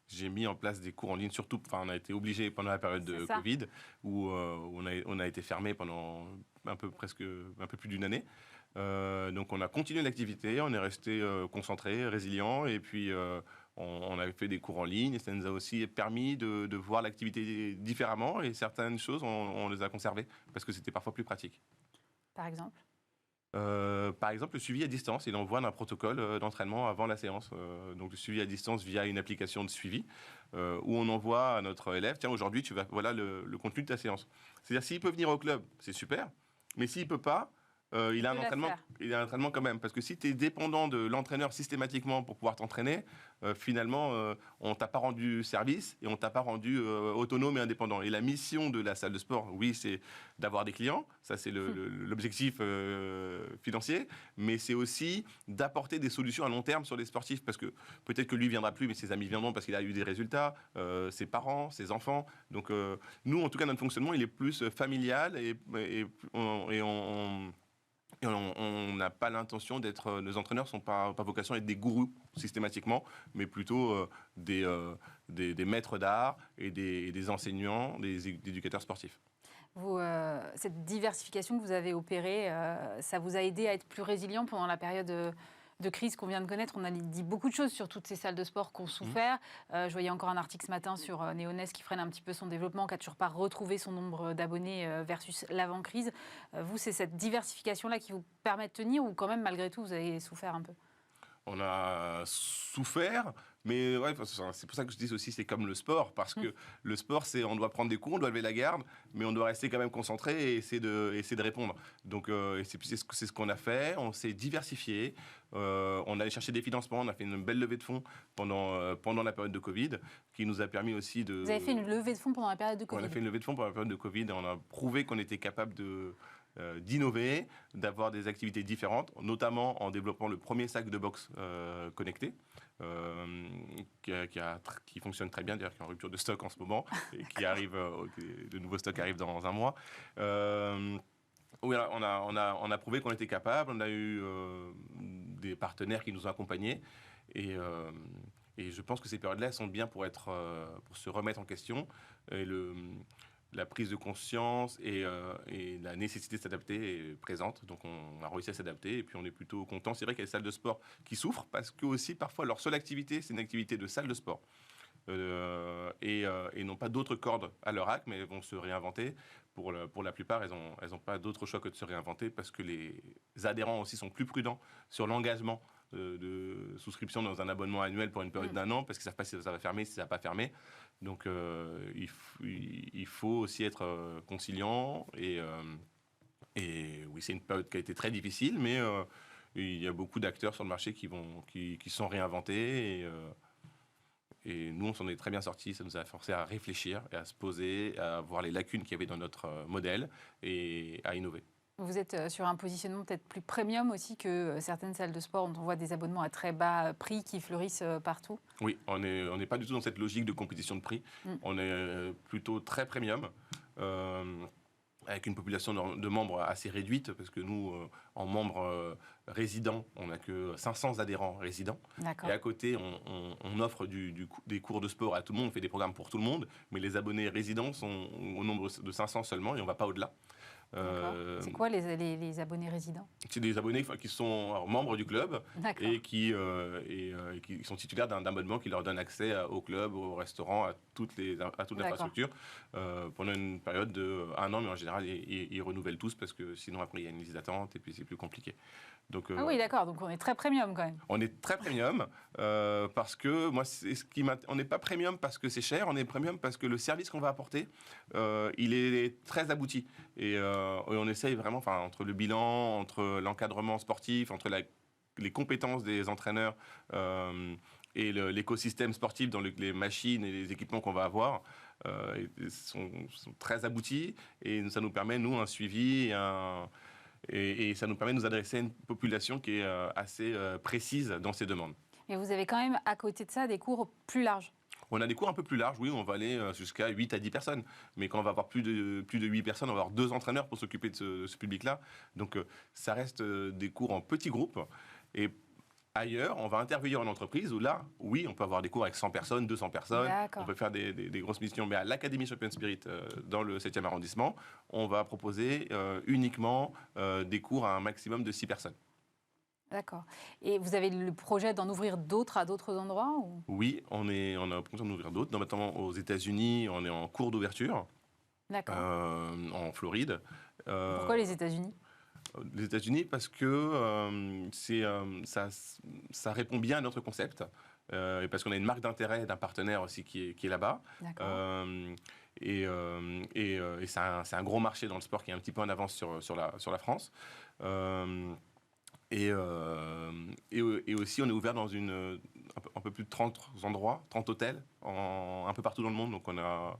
J'ai mis en place des cours en ligne, surtout, on a été obligé pendant la période de Covid, où on a été fermé pendant un peu plus d'une année. Donc on a continué l'activité, on est resté concentré, résilient, et puis on a fait des cours en ligne, et ça nous a aussi permis de voir l'activité différemment, et certaines choses, on les a conservées, parce que c'était parfois plus pratique. Par exemple le suivi à distance. Il envoie un protocole d'entraînement avant la séance. Donc le suivi à distance via une application de suivi où on envoie à notre élève, tiens, aujourd'hui, voilà le contenu de ta séance. C'est-à-dire, s'il peut venir au club, c'est super, mais s'il ne peut pas, il a un entraînement quand même. Parce que si tu es dépendant de l'entraîneur systématiquement pour pouvoir t'entraîner, finalement, on t'a pas rendu service et on t'a pas rendu autonome et indépendant. Et la mission de la salle de sport, oui, c'est d'avoir des clients. Ça, c'est l'objectif financier. Mais c'est aussi d'apporter des solutions à long terme sur les sportifs. Parce que peut-être que lui ne viendra plus, mais ses amis viendront parce qu'il a eu des résultats, ses parents, ses enfants. Donc, nous, en tout cas, notre fonctionnement, il est plus familial et on n'a pas l'intention d'être. Nos entraîneurs n'ont pas vocation à être des gourous systématiquement, mais plutôt des maîtres d'art et des enseignants, des éducateurs sportifs. Cette diversification que vous avez opérée, ça vous a aidé à être plus résilient pendant la période de crise qu'on vient de connaître? On a dit beaucoup de choses sur toutes ces salles de sport qui ont souffert. Je voyais encore un article ce matin sur Néonès qui freine un petit peu son développement, qui n'a toujours pas retrouvé son nombre d'abonnés versus l'avant-crise. Vous, c'est cette diversification-là qui vous permet de tenir, ou quand même, malgré tout, vous avez souffert un peu? On a souffert, mais ouais, c'est pour ça que je dis aussi c'est comme le sport, parce que le sport, on doit prendre des coups, on doit lever la garde, mais on doit rester quand même concentré et essayer de répondre. Donc c'est ce qu'on a fait, on s'est diversifié, on allait chercher des financements, on a fait une belle levée de fonds pendant la période de Covid, qui nous a permis aussi de... Vous avez fait une levée de fonds pendant la période de Covid? On a fait une levée de fonds pendant la période de Covid, et on a prouvé qu'on était capable d'innover, d'avoir des activités différentes, notamment en développant le premier sac de boxe connecté, qui fonctionne très bien, d'ailleurs qui est en rupture de stock en ce moment, et qui arrive, de nouveaux stocks arrivent dans un mois. Oui, on a prouvé qu'on était capable, on a eu des partenaires qui nous ont accompagnés, et je pense que ces périodes-là sont bien pour se remettre en question, et la prise de conscience et la nécessité de s'adapter est présente. Donc on a réussi à s'adapter et puis on est plutôt content. C'est vrai qu'il y a des salles de sport qui souffrent parce que aussi parfois leur seule activité, c'est une activité de salle de sport. Et n'ont pas d'autres cordes à leur arc, mais elles vont se réinventer. Pour la plupart, elles n'ont pas d'autre choix que de se réinventer parce que les adhérents aussi sont plus prudents sur l'engagement de souscription dans un abonnement annuel pour une période d'1 an, parce qu'ils ne savent pas si ça va fermer, si ça ne va pas fermer. Donc il faut aussi être conciliant. Et oui, c'est une période qui a été très difficile, mais il y a beaucoup d'acteurs sur le marché qui sont réinventés. Et nous, on s'en est très bien sortis. Ça nous a forcé à réfléchir et à se poser, à voir les lacunes qu'il y avait dans notre modèle et à innover. Vous êtes sur un positionnement peut-être plus premium aussi que certaines salles de sport dont on voit des abonnements à très bas prix qui fleurissent partout. Oui, on n'est pas du tout dans cette logique de compétition de prix. On est plutôt très premium. Avec une population de membres assez réduite, parce que nous, en membres résidents, on n'a que 500 adhérents résidents. Et à côté, on offre des cours de sport à tout le monde, on fait des programmes pour tout le monde, mais les abonnés résidents sont au nombre de 500 seulement, et on ne va pas au-delà. C'est quoi les abonnés résidents? C'est des abonnés qui sont membres du club et qui sont titulaires d'un abonnement qui leur donne accès au club, au restaurant, à toute l'infrastructure pendant une période de 1 an, mais en général, ils renouvellent tous parce que sinon, après, il y a une liste d'attente et puis c'est plus compliqué. Donc, oui, d'accord, donc on est très premium quand même. On est très premium parce que moi, on n'est pas premium parce que c'est cher, on est premium parce que le service qu'on va apporter, il est très abouti. Et on essaye vraiment, entre le bilan, entre l'encadrement sportif, entre les compétences des entraîneurs et l'écosystème sportif dans les machines et les équipements qu'on va avoir, sont très aboutis et ça nous permet, nous, un suivi et ça nous permet de nous adresser à une population qui est assez précise dans ses demandes. Et vous avez quand même, à côté de ça, des cours plus larges? On a des cours un peu plus larges, oui, on va aller jusqu'à 8 à 10 personnes. Mais quand on va avoir plus de 8 personnes, on va avoir 2 entraîneurs pour s'occuper de ce public-là. Donc ça reste des cours en petits groupes. Et ailleurs, on va intervenir en entreprise où là, oui, on peut avoir des cours avec 100 personnes, 200 personnes. On peut faire des grosses missions. Mais à l'Académie Champion Spirit, dans le 7e arrondissement, on va proposer uniquement des cours à un maximum de 6 personnes. D'accord. Et vous avez le projet d'en ouvrir d'autres à d'autres endroits ou... Oui, on a le projet d'en ouvrir d'autres. Notamment aux États-Unis, on est en cours d'ouverture. D'accord. En Floride. Pourquoi les États-Unis ? Les États-Unis parce que ça répond bien à notre concept. Et parce qu'on a une marque d'intérêt d'un partenaire aussi qui est là-bas. Et c'est un gros marché dans le sport qui est un petit peu en avance sur la France. Et aussi, on est ouvert dans un peu plus de 30 endroits, 30 hôtels, un peu partout dans le monde. Donc, on a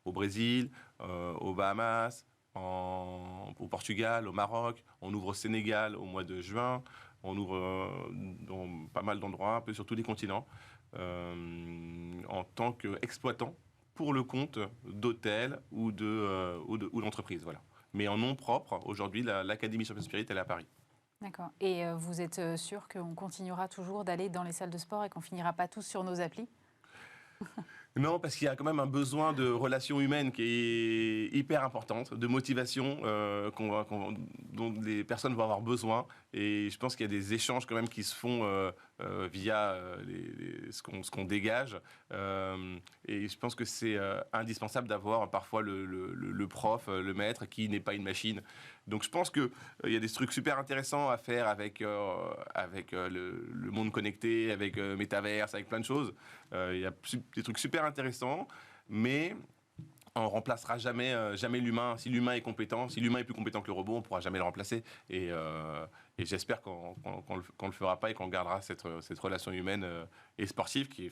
au Brésil, aux Bahamas, au Portugal, au Maroc. On ouvre au Sénégal au mois de juin. On ouvre dans pas mal d'endroits, un peu sur tous les continents, en tant qu'exploitant pour le compte d'hôtels ou d'entreprises. Voilà. Mais en nom propre, aujourd'hui, l'Académie Champion Spirit, elle est à Paris. D'accord. Et vous êtes sûr qu'on continuera toujours d'aller dans les salles de sport et qu'on finira pas tous sur nos applis ? Non, parce qu'il y a quand même un besoin de relations humaines qui est hyper importante, de motivation dont les personnes vont avoir besoin. Et je pense qu'il y a des échanges quand même qui se font via ce qu'on dégage. Et je pense que c'est indispensable d'avoir parfois le prof, le maître, qui n'est pas une machine. Donc je pense qu'il y a des trucs super intéressants à faire avec le monde connecté, avec Metaverse, avec plein de choses. Il y a des trucs super intéressants, mais on ne remplacera jamais l'humain. Si l'humain est compétent, si l'humain est plus compétent que le robot, on ne pourra jamais le remplacer. Et j'espère qu'on ne le fera pas et qu'on gardera cette relation humaine et sportive qui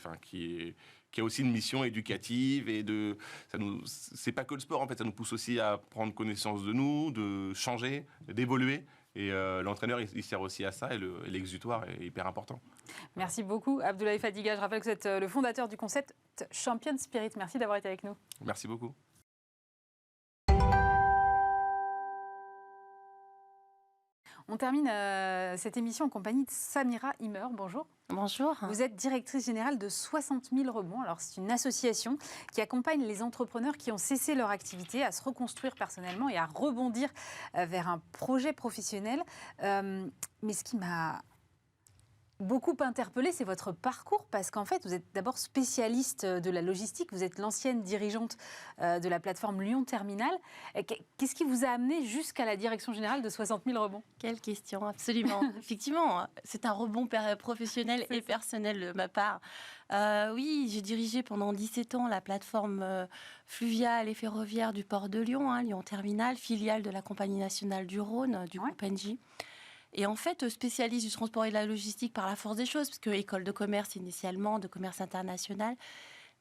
a aussi une mission éducative. Et c'est pas que le sport, en fait, ça nous pousse aussi à prendre connaissance de nous, de changer, d'évoluer. Et l'entraîneur, il sert aussi à ça, et l'exutoire est hyper important. Merci beaucoup, Abdoulaye Fadiga. Je rappelle que vous êtes le fondateur du concept Champion Spirit. Merci d'avoir été avec nous. Merci beaucoup. On termine cette émission en compagnie de Samira Himmer. Bonjour. Bonjour. Vous êtes directrice générale de 60 000 rebonds. Alors, c'est une association qui accompagne les entrepreneurs qui ont cessé leur activité à se reconstruire personnellement et à rebondir vers un projet professionnel. Mais ce qui m'a beaucoup interpellée, c'est votre parcours, parce qu'en fait, vous êtes d'abord spécialiste de la logistique, vous êtes l'ancienne dirigeante de la plateforme Lyon Terminal. Qu'est-ce qui vous a amené jusqu'à la direction générale de 60 000 rebonds ? Quelle question, absolument. Effectivement, c'est un rebond professionnel et personnel de ma part. Oui, j'ai dirigé pendant 17 ans la plateforme fluviale et ferroviaire du port de Lyon, Lyon Terminal, filiale de la Compagnie nationale du Rhône, du groupe Engie. Et en fait, spécialiste du transport et de la logistique par la force des choses, parce que école de commerce initialement, de commerce international.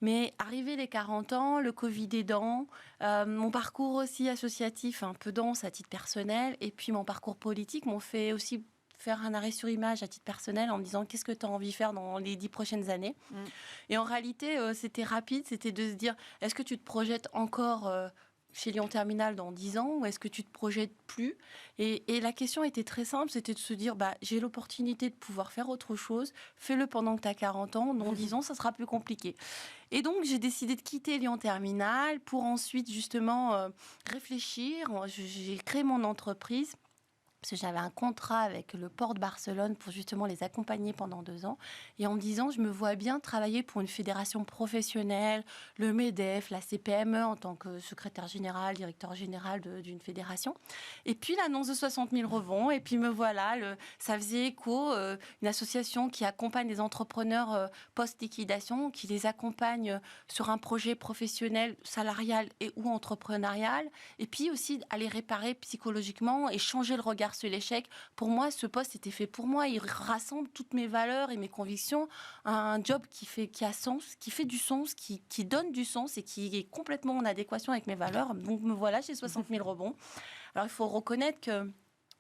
Mais arrivé les 40 ans, le Covid aidant, mon parcours aussi associatif un peu dense à titre personnel, et puis mon parcours politique m'ont fait aussi faire un arrêt sur image à titre personnel en me disant qu'est-ce que tu as envie de faire dans les 10 prochaines années. Et en réalité, c'était rapide, c'était de se dire est-ce que tu te projettes encore chez Lyon Terminal dans 10 ans ou est-ce que tu te projettes plus ? Et la question était très simple, c'était de se dire j'ai l'opportunité de pouvoir faire autre chose, fais-le pendant que tu as 40 ans, dans 10 ans, ça sera plus compliqué. Et donc, j'ai décidé de quitter Lyon Terminal pour ensuite justement réfléchir. J'ai créé mon entreprise. Parce que j'avais un contrat avec le port de Barcelone pour justement les accompagner pendant 2 ans. Et en me disant, je me vois bien travailler pour une fédération professionnelle, le MEDEF, la CPME en tant que secrétaire général, directeur général d'une fédération. Et puis l'annonce de 60 000 rebonds. Et puis me voilà, ça faisait écho, une association qui accompagne les entrepreneurs post-liquidation, qui les accompagne sur un projet professionnel, salarial et ou entrepreneurial. Et puis aussi à les réparer psychologiquement et changer le regard sur l'échec. Pour moi, ce poste était fait pour moi. Il rassemble toutes mes valeurs et mes convictions. Un job qui a sens, qui fait du sens, qui donne du sens et qui est complètement en adéquation avec mes valeurs. Donc me voilà chez 60 000 rebonds. Alors il faut reconnaître que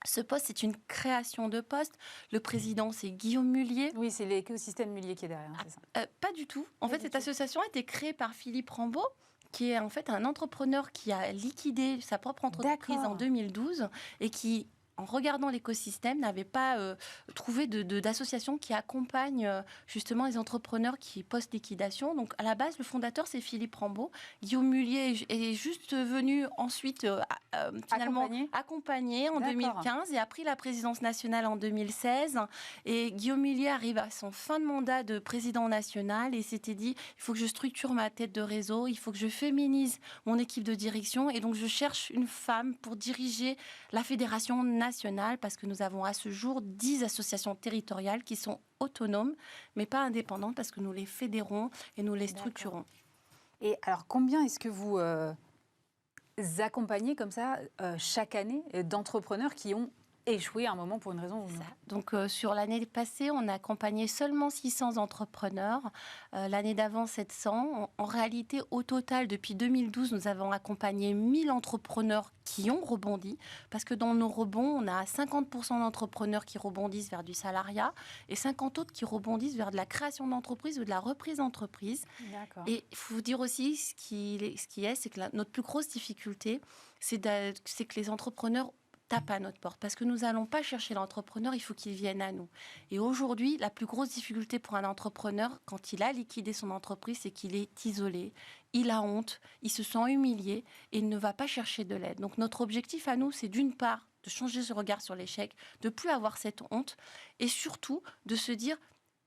ce poste, c'est une création de poste. Le président, c'est Guillaume Mullier. Oui, c'est l'écosystème Mullier qui est derrière, c'est ça. Pas du tout. En fait, cette association a été créée par Philippe Rambaud, qui est en fait un entrepreneur qui a liquidé sa propre entreprise en 2012 et qui, en regardant l'écosystème, n'avait pas trouvé d'association qui accompagne justement les entrepreneurs qui post-liquidation. Donc, à la base, le fondateur, c'est Philippe Rambaud. Guillaume Mullier est juste venu ensuite finalement accompagner en 2015 et a pris la présidence nationale en 2016. Et Guillaume Mullier arrive à son fin de mandat de président national et s'était dit, il faut que je structure ma tête de réseau, il faut que je féminise mon équipe de direction. Et donc, je cherche une femme pour diriger la fédération nationale, parce que nous avons à ce jour 10 associations territoriales qui sont autonomes, mais pas indépendantes, parce que nous les fédérons et nous les structurons. Et alors, combien est-ce que vous accompagnez comme ça chaque année d'entrepreneurs qui ont échoué à un moment pour une raison ou une autre? Donc, sur l'année passée, on a accompagné seulement 600 entrepreneurs. L'année d'avant, 700. En réalité, au total, depuis 2012, nous avons accompagné 1000 entrepreneurs qui ont rebondi. Parce que dans nos rebonds, on a 50% d'entrepreneurs qui rebondissent vers du salariat et 50 autres qui rebondissent vers de la création d'entreprise ou de la reprise d'entreprise. D'accord. Et il faut dire aussi, c'est que notre plus grosse difficulté, c'est que les entrepreneurs tape à notre porte, parce que nous n'allons pas chercher l'entrepreneur, il faut qu'il vienne à nous. Et aujourd'hui, la plus grosse difficulté pour un entrepreneur, quand il a liquidé son entreprise, c'est qu'il est isolé, il a honte, il se sent humilié et il ne va pas chercher de l'aide. Donc notre objectif à nous, c'est d'une part de changer ce regard sur l'échec, de ne plus avoir cette honte et surtout de se dire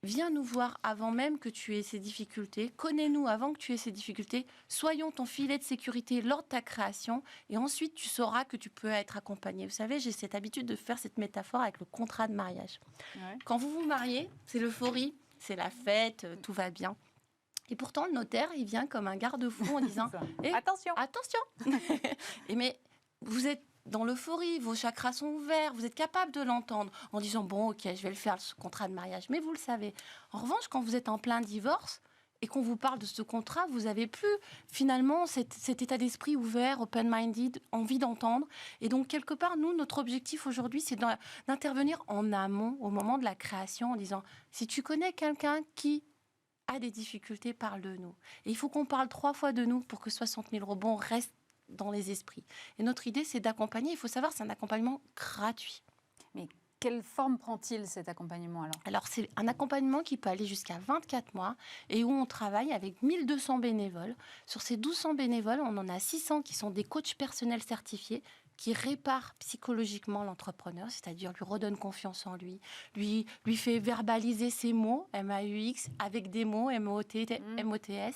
viens nous voir avant même que tu aies ces difficultés, connais-nous avant que tu aies ces difficultés, soyons ton filet de sécurité lors de ta création et ensuite tu sauras que tu peux être accompagné. Vous savez, j'ai cette habitude de faire cette métaphore avec le contrat de mariage. Ouais. Quand vous vous mariez, c'est l'euphorie, c'est la fête, tout va bien. Et pourtant, le notaire, il vient comme un garde-fou en disant attention, attention. Mais vous êtes dans l'euphorie, vos chakras sont ouverts, vous êtes capable de l'entendre en disant bon, ok, je vais le faire, ce contrat de mariage. Mais vous le savez. En revanche, quand vous êtes en plein divorce et qu'on vous parle de ce contrat, vous n'avez plus finalement cet état d'esprit ouvert, open-minded, envie d'entendre. Et donc, quelque part, nous, notre objectif aujourd'hui, c'est d'intervenir en amont, au moment de la création, en disant si tu connais quelqu'un qui a des difficultés, parle-nous. Et il faut qu'on parle 3 fois de nous pour que 60 000 rebonds restent dans les esprits. Et notre idée, c'est d'accompagner. Il faut savoir, c'est un accompagnement gratuit. Mais quelle forme prend-il cet accompagnement alors ? Alors, c'est un accompagnement qui peut aller jusqu'à 24 mois et où on travaille avec 1200 bénévoles. Sur ces 1200 bénévoles, on en a 600 qui sont des coachs personnels certifiés qui répare psychologiquement l'entrepreneur, c'est-à-dire lui redonne confiance en lui fait verbaliser ses mots, M-A-U-X, avec des mots, M-O-T-S.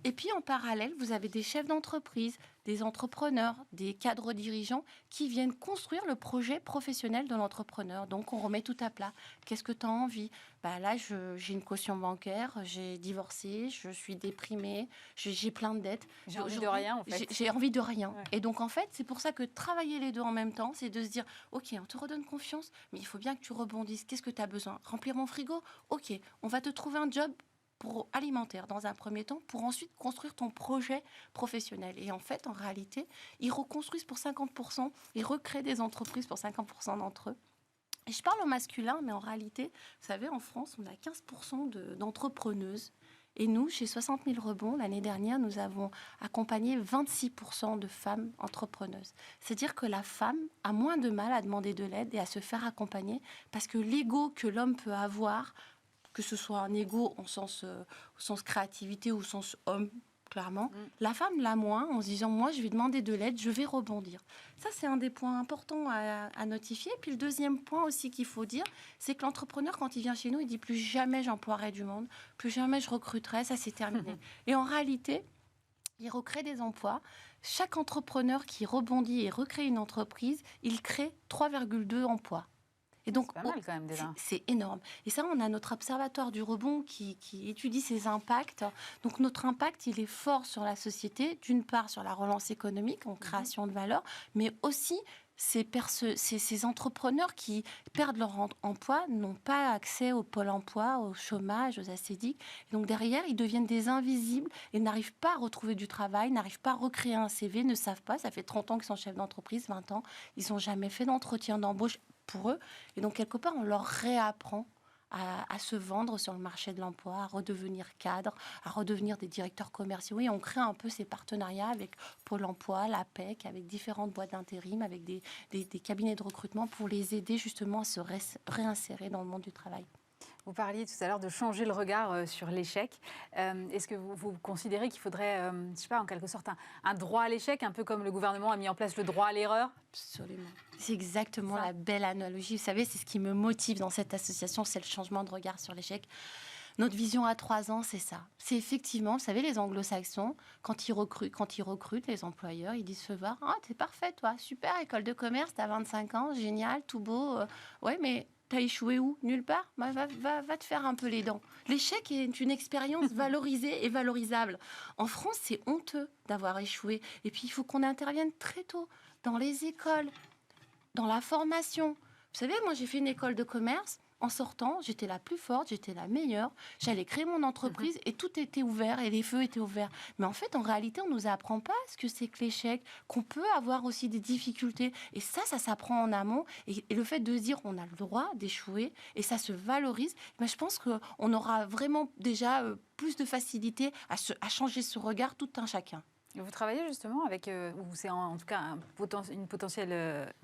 Et puis, en parallèle, vous avez des chefs d'entreprise, des entrepreneurs, des cadres dirigeants qui viennent construire le projet professionnel de l'entrepreneur. Donc, on remet tout à plat. Qu'est-ce que tu as envie ? là, j'ai une caution bancaire, j'ai divorcé, je suis déprimée, j'ai plein de dettes. J'ai envie de rien, en fait. J'ai envie de rien. Ouais. Et donc, en fait, c'est pour ça que travailler les deux en même temps, c'est de se dire, OK, on te redonne confiance, mais il faut bien que tu rebondisses. Qu'est-ce que tu as besoin? Remplir mon frigo? OK, on va te trouver un job pour alimentaire dans un premier temps, pour ensuite construire ton projet professionnel. Et en fait, en réalité, ils reconstruisent pour 50%, ils recréent des entreprises pour 50% d'entre eux. Et je parle au masculin, mais en réalité, vous savez, en France, on a 15% d'entrepreneuses. Et nous, chez 60 000 rebonds, l'année dernière, nous avons accompagné 26% de femmes entrepreneuses. C'est-à-dire que la femme a moins de mal à demander de l'aide et à se faire accompagner parce que l'ego que l'homme peut avoir, que ce soit un ego au sens créativité ou au sens homme, clairement, la femme l'a moins en se disant, moi, je vais demander de l'aide, je vais rebondir. Ça, c'est un des points importants à notifier. Puis le deuxième point aussi qu'il faut dire, c'est que l'entrepreneur, quand il vient chez nous, il dit, plus jamais j'emploierai du monde, plus jamais je recruterai, ça c'est terminé. Et en réalité, il recrée des emplois. Chaque entrepreneur qui rebondit et recrée une entreprise, il crée 3,2 emplois. Et donc, c'est pas mal quand même déjà. C'est énorme. Et ça, on a notre observatoire du rebond qui étudie ces impacts. Donc notre impact, il est fort sur la société, d'une part sur la relance économique, en création de valeur, mais aussi ces entrepreneurs qui perdent leur emploi n'ont pas accès au pôle emploi, au chômage, aux ACDIC. Donc derrière, ils deviennent des invisibles et n'arrivent pas à retrouver du travail, n'arrivent pas à recréer un CV, ne savent pas. Ça fait 30 ans qu'ils sont chefs d'entreprise, 20 ans. Ils n'ont jamais fait d'entretien d'embauche pour eux. Et donc, quelque part, on leur réapprend à se vendre sur le marché de l'emploi, à redevenir cadre, à redevenir des directeurs commerciaux. Et on crée un peu ces partenariats avec Pôle emploi, l'APEC, avec différentes boîtes d'intérim, avec des cabinets de recrutement pour les aider justement à se réinsérer dans le monde du travail. Vous parliez tout à l'heure de changer le regard sur l'échec. Est-ce que vous considérez qu'il faudrait, je sais pas, en quelque sorte, un droit à l'échec, un peu comme le gouvernement a mis en place le droit à l'erreur? Absolument. C'est exactement la belle analogie. Vous savez, c'est ce qui me motive dans cette association, c'est le changement de regard sur l'échec. Notre vision à 3 ans, c'est ça. C'est effectivement, vous savez, les anglo-saxons, quand ils recrutent les employeurs, ils disent feu vert, ah, t'es parfait, toi, super, école de commerce, t'as 25 ans, génial, tout beau. Ouais, mais t'as échoué où? Nulle part. Va te faire un peu les dents. L'échec est une expérience valorisée et valorisable. En France, c'est honteux d'avoir échoué. Et puis, il faut qu'on intervienne très tôt dans les écoles, dans la formation. Vous savez, moi, j'ai fait une école de commerce. En sortant, j'étais la plus forte, j'étais la meilleure. J'allais créer mon entreprise et tout était ouvert et les feux étaient ouverts. Mais en fait, en réalité, on ne nous apprend pas ce que c'est que l'échec, qu'on peut avoir aussi des difficultés. Et ça s'apprend en amont. Et le fait de se dire on a le droit d'échouer et ça se valorise, je pense qu'on aura vraiment déjà plus de facilité à changer ce regard tout un chacun. Vous travaillez justement avec, ou c'est en tout cas une potentielle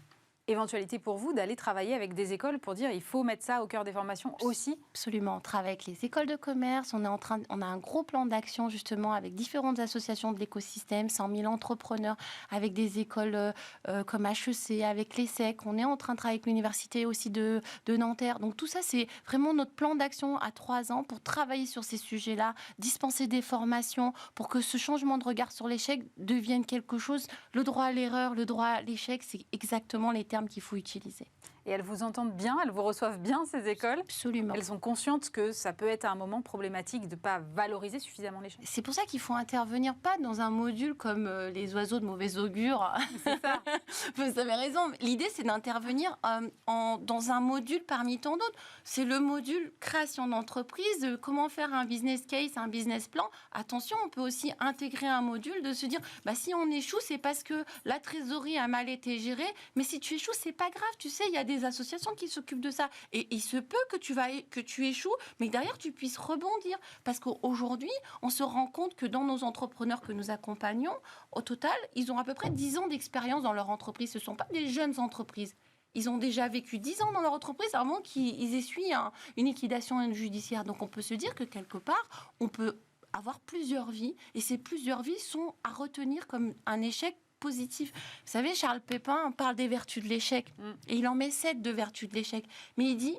éventualité pour vous d'aller travailler avec des écoles pour dire il faut mettre ça au cœur des formations aussi? Absolument. On travaille avec les écoles de commerce. On a un gros plan d'action justement avec différentes associations de l'écosystème, 100 000 entrepreneurs, avec des écoles comme HEC, avec l'ESSEC. On est en train de travailler avec l'université aussi de Nanterre. Donc tout ça, c'est vraiment notre plan d'action à 3 ans pour travailler sur ces sujets-là, dispenser des formations pour que ce changement de regard sur l'échec devienne quelque chose. Le droit à l'erreur, le droit à l'échec, c'est exactement les termes qu'il faut utiliser. Et elles vous entendent bien, elles vous reçoivent bien, ces écoles? Absolument. Elles sont conscientes que ça peut être à un moment problématique de ne pas valoriser suffisamment l'échec? C'est pour ça qu'il faut intervenir pas dans un module comme les oiseaux de mauvais augure. C'est ça. Vous avez raison. L'idée, c'est d'intervenir dans un module parmi tant d'autres. C'est le module création d'entreprise, comment faire un business case, un business plan. Attention, on peut aussi intégrer un module de se dire, si on échoue, c'est parce que la trésorerie a mal été gérée. Mais si tu échoues, c'est pas grave. Tu sais, il y a des associations qui s'occupent de ça. Et il se peut que tu échoues, mais derrière, tu puisses rebondir. Parce qu'aujourd'hui, on se rend compte que dans nos entrepreneurs que nous accompagnons, au total, ils ont à peu près 10 ans d'expérience dans leur entreprise. Ce ne sont pas des jeunes entreprises. Ils ont déjà vécu 10 ans dans leur entreprise avant qu'ils essuient une liquidation judiciaire. Donc, on peut se dire que quelque part, on peut avoir plusieurs vies. Et ces plusieurs vies sont à retenir comme un échec positif. Vous savez, Charles Pépin parle des vertus de l'échec. Et il en met 7 de vertus de l'échec. Mais il dit,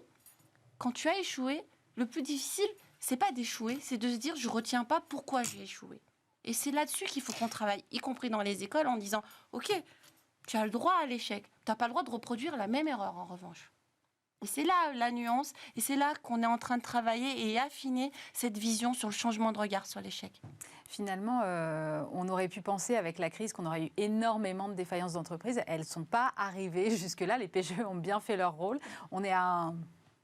quand tu as échoué, le plus difficile, c'est pas d'échouer, c'est de se dire, je retiens pas pourquoi j'ai échoué. Et c'est là-dessus qu'il faut qu'on travaille, y compris dans les écoles, en disant, OK, tu as le droit à l'échec. Tu n'as pas le droit de reproduire la même erreur, en revanche. Et c'est là la nuance, et c'est là qu'on est en train de travailler et affiner cette vision sur le changement de regard sur l'échec. Finalement, on aurait pu penser avec la crise qu'on aurait eu énormément de défaillances d'entreprises. Elles ne sont pas arrivées jusque-là. Les PGE ont bien fait leur rôle. On est à un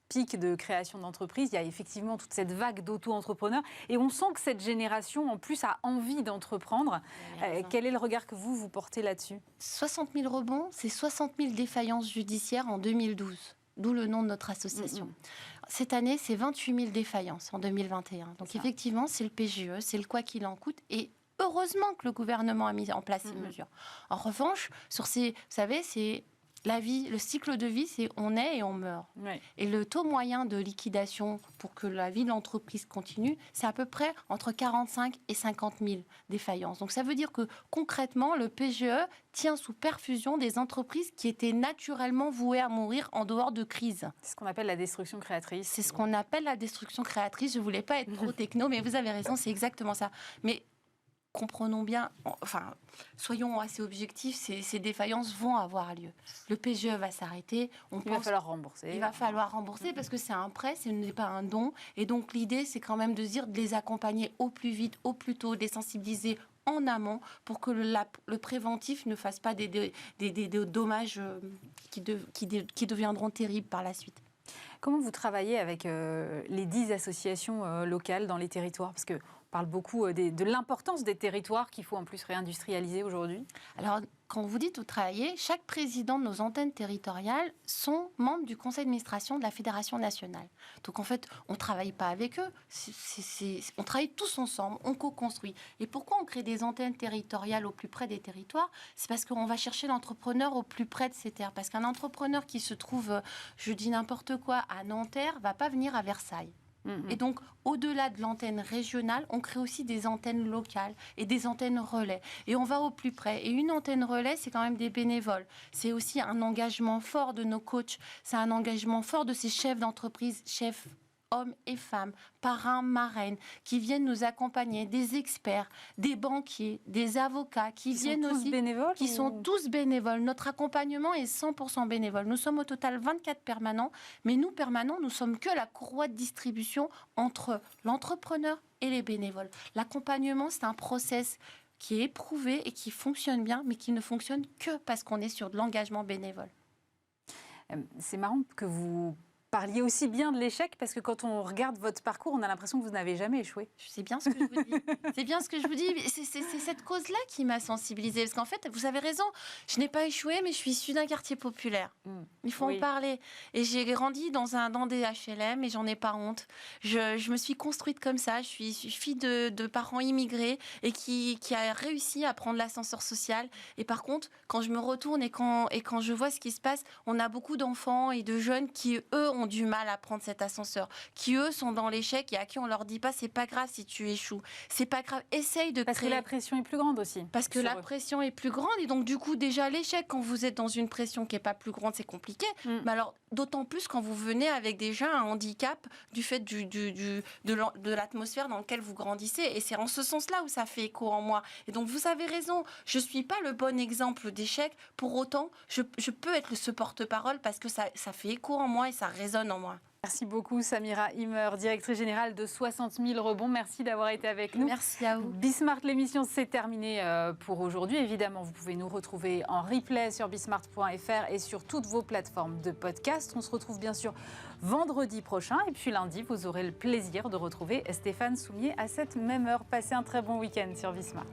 pic de création d'entreprises. Il y a effectivement toute cette vague d'auto-entrepreneurs. Et on sent que cette génération, en plus, a envie d'entreprendre. Quel est le regard que vous portez là-dessus ? 60 000 rebonds, c'est 60 000 défaillances judiciaires en 2012. D'où le nom de notre association. Cette année, c'est 28 000 défaillances en 2021. Donc effectivement, c'est le PGE, c'est le quoi qu'il en coûte. Et heureusement que le gouvernement a mis en place ces mesures. En revanche, sur ces, vous savez, c'est la vie, le cycle de vie, c'est on est et on meurt. Oui. Et le taux moyen de liquidation pour que la vie de l'entreprise continue, c'est à peu près entre 45 et 50 000 défaillances. Donc ça veut dire que concrètement, le PGE tient sous perfusion des entreprises qui étaient naturellement vouées à mourir en dehors de crise. C'est ce qu'on appelle la destruction créatrice. C'est ce qu'on appelle la destruction créatrice. Je ne voulais pas être trop techno, mais vous avez raison, c'est exactement ça. Mais comprenons bien, enfin, soyons assez objectifs, ces défaillances vont avoir lieu. Le PGE va s'arrêter. Il va falloir rembourser. Il va falloir rembourser parce que c'est un prêt, ce n'est pas un don. Et donc l'idée, c'est quand même de dire de les accompagner au plus vite, au plus tôt, de les sensibiliser en amont pour que le préventif ne fasse pas des dommages qui deviendront terribles par la suite. Comment vous travaillez avec les 10 associations locales dans les territoires ? Parce qu'on parle beaucoup de l'importance des territoires qu'il faut en plus réindustrialiser aujourd'hui. Alors, quand vous dites où travailler, chaque président de nos antennes territoriales sont membres du conseil d'administration de la Fédération nationale. Donc en fait, on ne travaille pas avec eux, on travaille tous ensemble, on co-construit. Et pourquoi on crée des antennes territoriales au plus près des territoires ? C'est parce qu'on va chercher l'entrepreneur au plus près de ces terres. Parce qu'un entrepreneur qui se trouve, je dis n'importe quoi, à Nanterre, ne va pas venir à Versailles. Et donc, au-delà de l'antenne régionale, on crée aussi des antennes locales et des antennes relais. Et on va au plus près. Et une antenne relais, c'est quand même des bénévoles. C'est aussi un engagement fort de nos coachs. C'est un engagement fort de ces chefs d'entreprise, chefs hommes et femmes, parrains, marraines, qui viennent nous accompagner, des experts, des banquiers, des avocats, qui viennent aussi... bénévoles qui sont tous bénévoles. Notre accompagnement est 100% bénévole. Nous sommes au total 24 permanents, mais nous, permanents, nous sommes que la courroie de distribution entre l'entrepreneur et les bénévoles. L'accompagnement, c'est un process qui est éprouvé et qui fonctionne bien, mais qui ne fonctionne que parce qu'on est sur de l'engagement bénévole. C'est marrant que vous parliez aussi bien de l'échec, parce que quand on regarde votre parcours, on a l'impression que vous n'avez jamais échoué. C'est bien ce que je vous dis. C'est bien ce que je vous dis. C'est cette cause-là qui m'a sensibilisée. Parce qu'en fait, vous avez raison, je n'ai pas échoué, mais je suis issue d'un quartier populaire. Il faut en parler. Et j'ai grandi dans des HLM et j'en ai pas honte. Je me suis construite comme ça. Je suis fille de parents immigrés et qui a réussi à prendre l'ascenseur social. Et par contre, quand je me retourne et quand je vois ce qui se passe, on a beaucoup d'enfants et de jeunes qui, eux, ont du mal à prendre cet ascenseur, qui eux sont dans l'échec et à qui on leur dit pas c'est pas grave si tu échoues, c'est pas grave, essaye de parce créer... que la pression est plus grande aussi. Parce que la pression est plus grande et donc du coup déjà l'échec quand vous êtes dans une pression qui est pas plus grande c'est compliqué. Mais alors d'autant plus quand vous venez avec déjà un handicap du fait de l'atmosphère dans laquelle vous grandissez et c'est en ce sens-là où ça fait écho en moi. Et donc vous avez raison, je suis pas le bon exemple d'échec, pour autant je peux être ce porte-parole parce que ça fait écho en moi et ça résonne en moi. Merci beaucoup Samira Himmer, directrice générale de 60 000 rebonds. Merci d'avoir été avec nous. Merci à vous. Bismart, l'émission c'est terminé pour aujourd'hui. Évidemment, vous pouvez nous retrouver en replay sur bismart.fr et sur toutes vos plateformes de podcast. On se retrouve bien sûr vendredi prochain et puis lundi, vous aurez le plaisir de retrouver Stéphane Soumier à cette même heure. Passez un très bon week-end sur Bismart.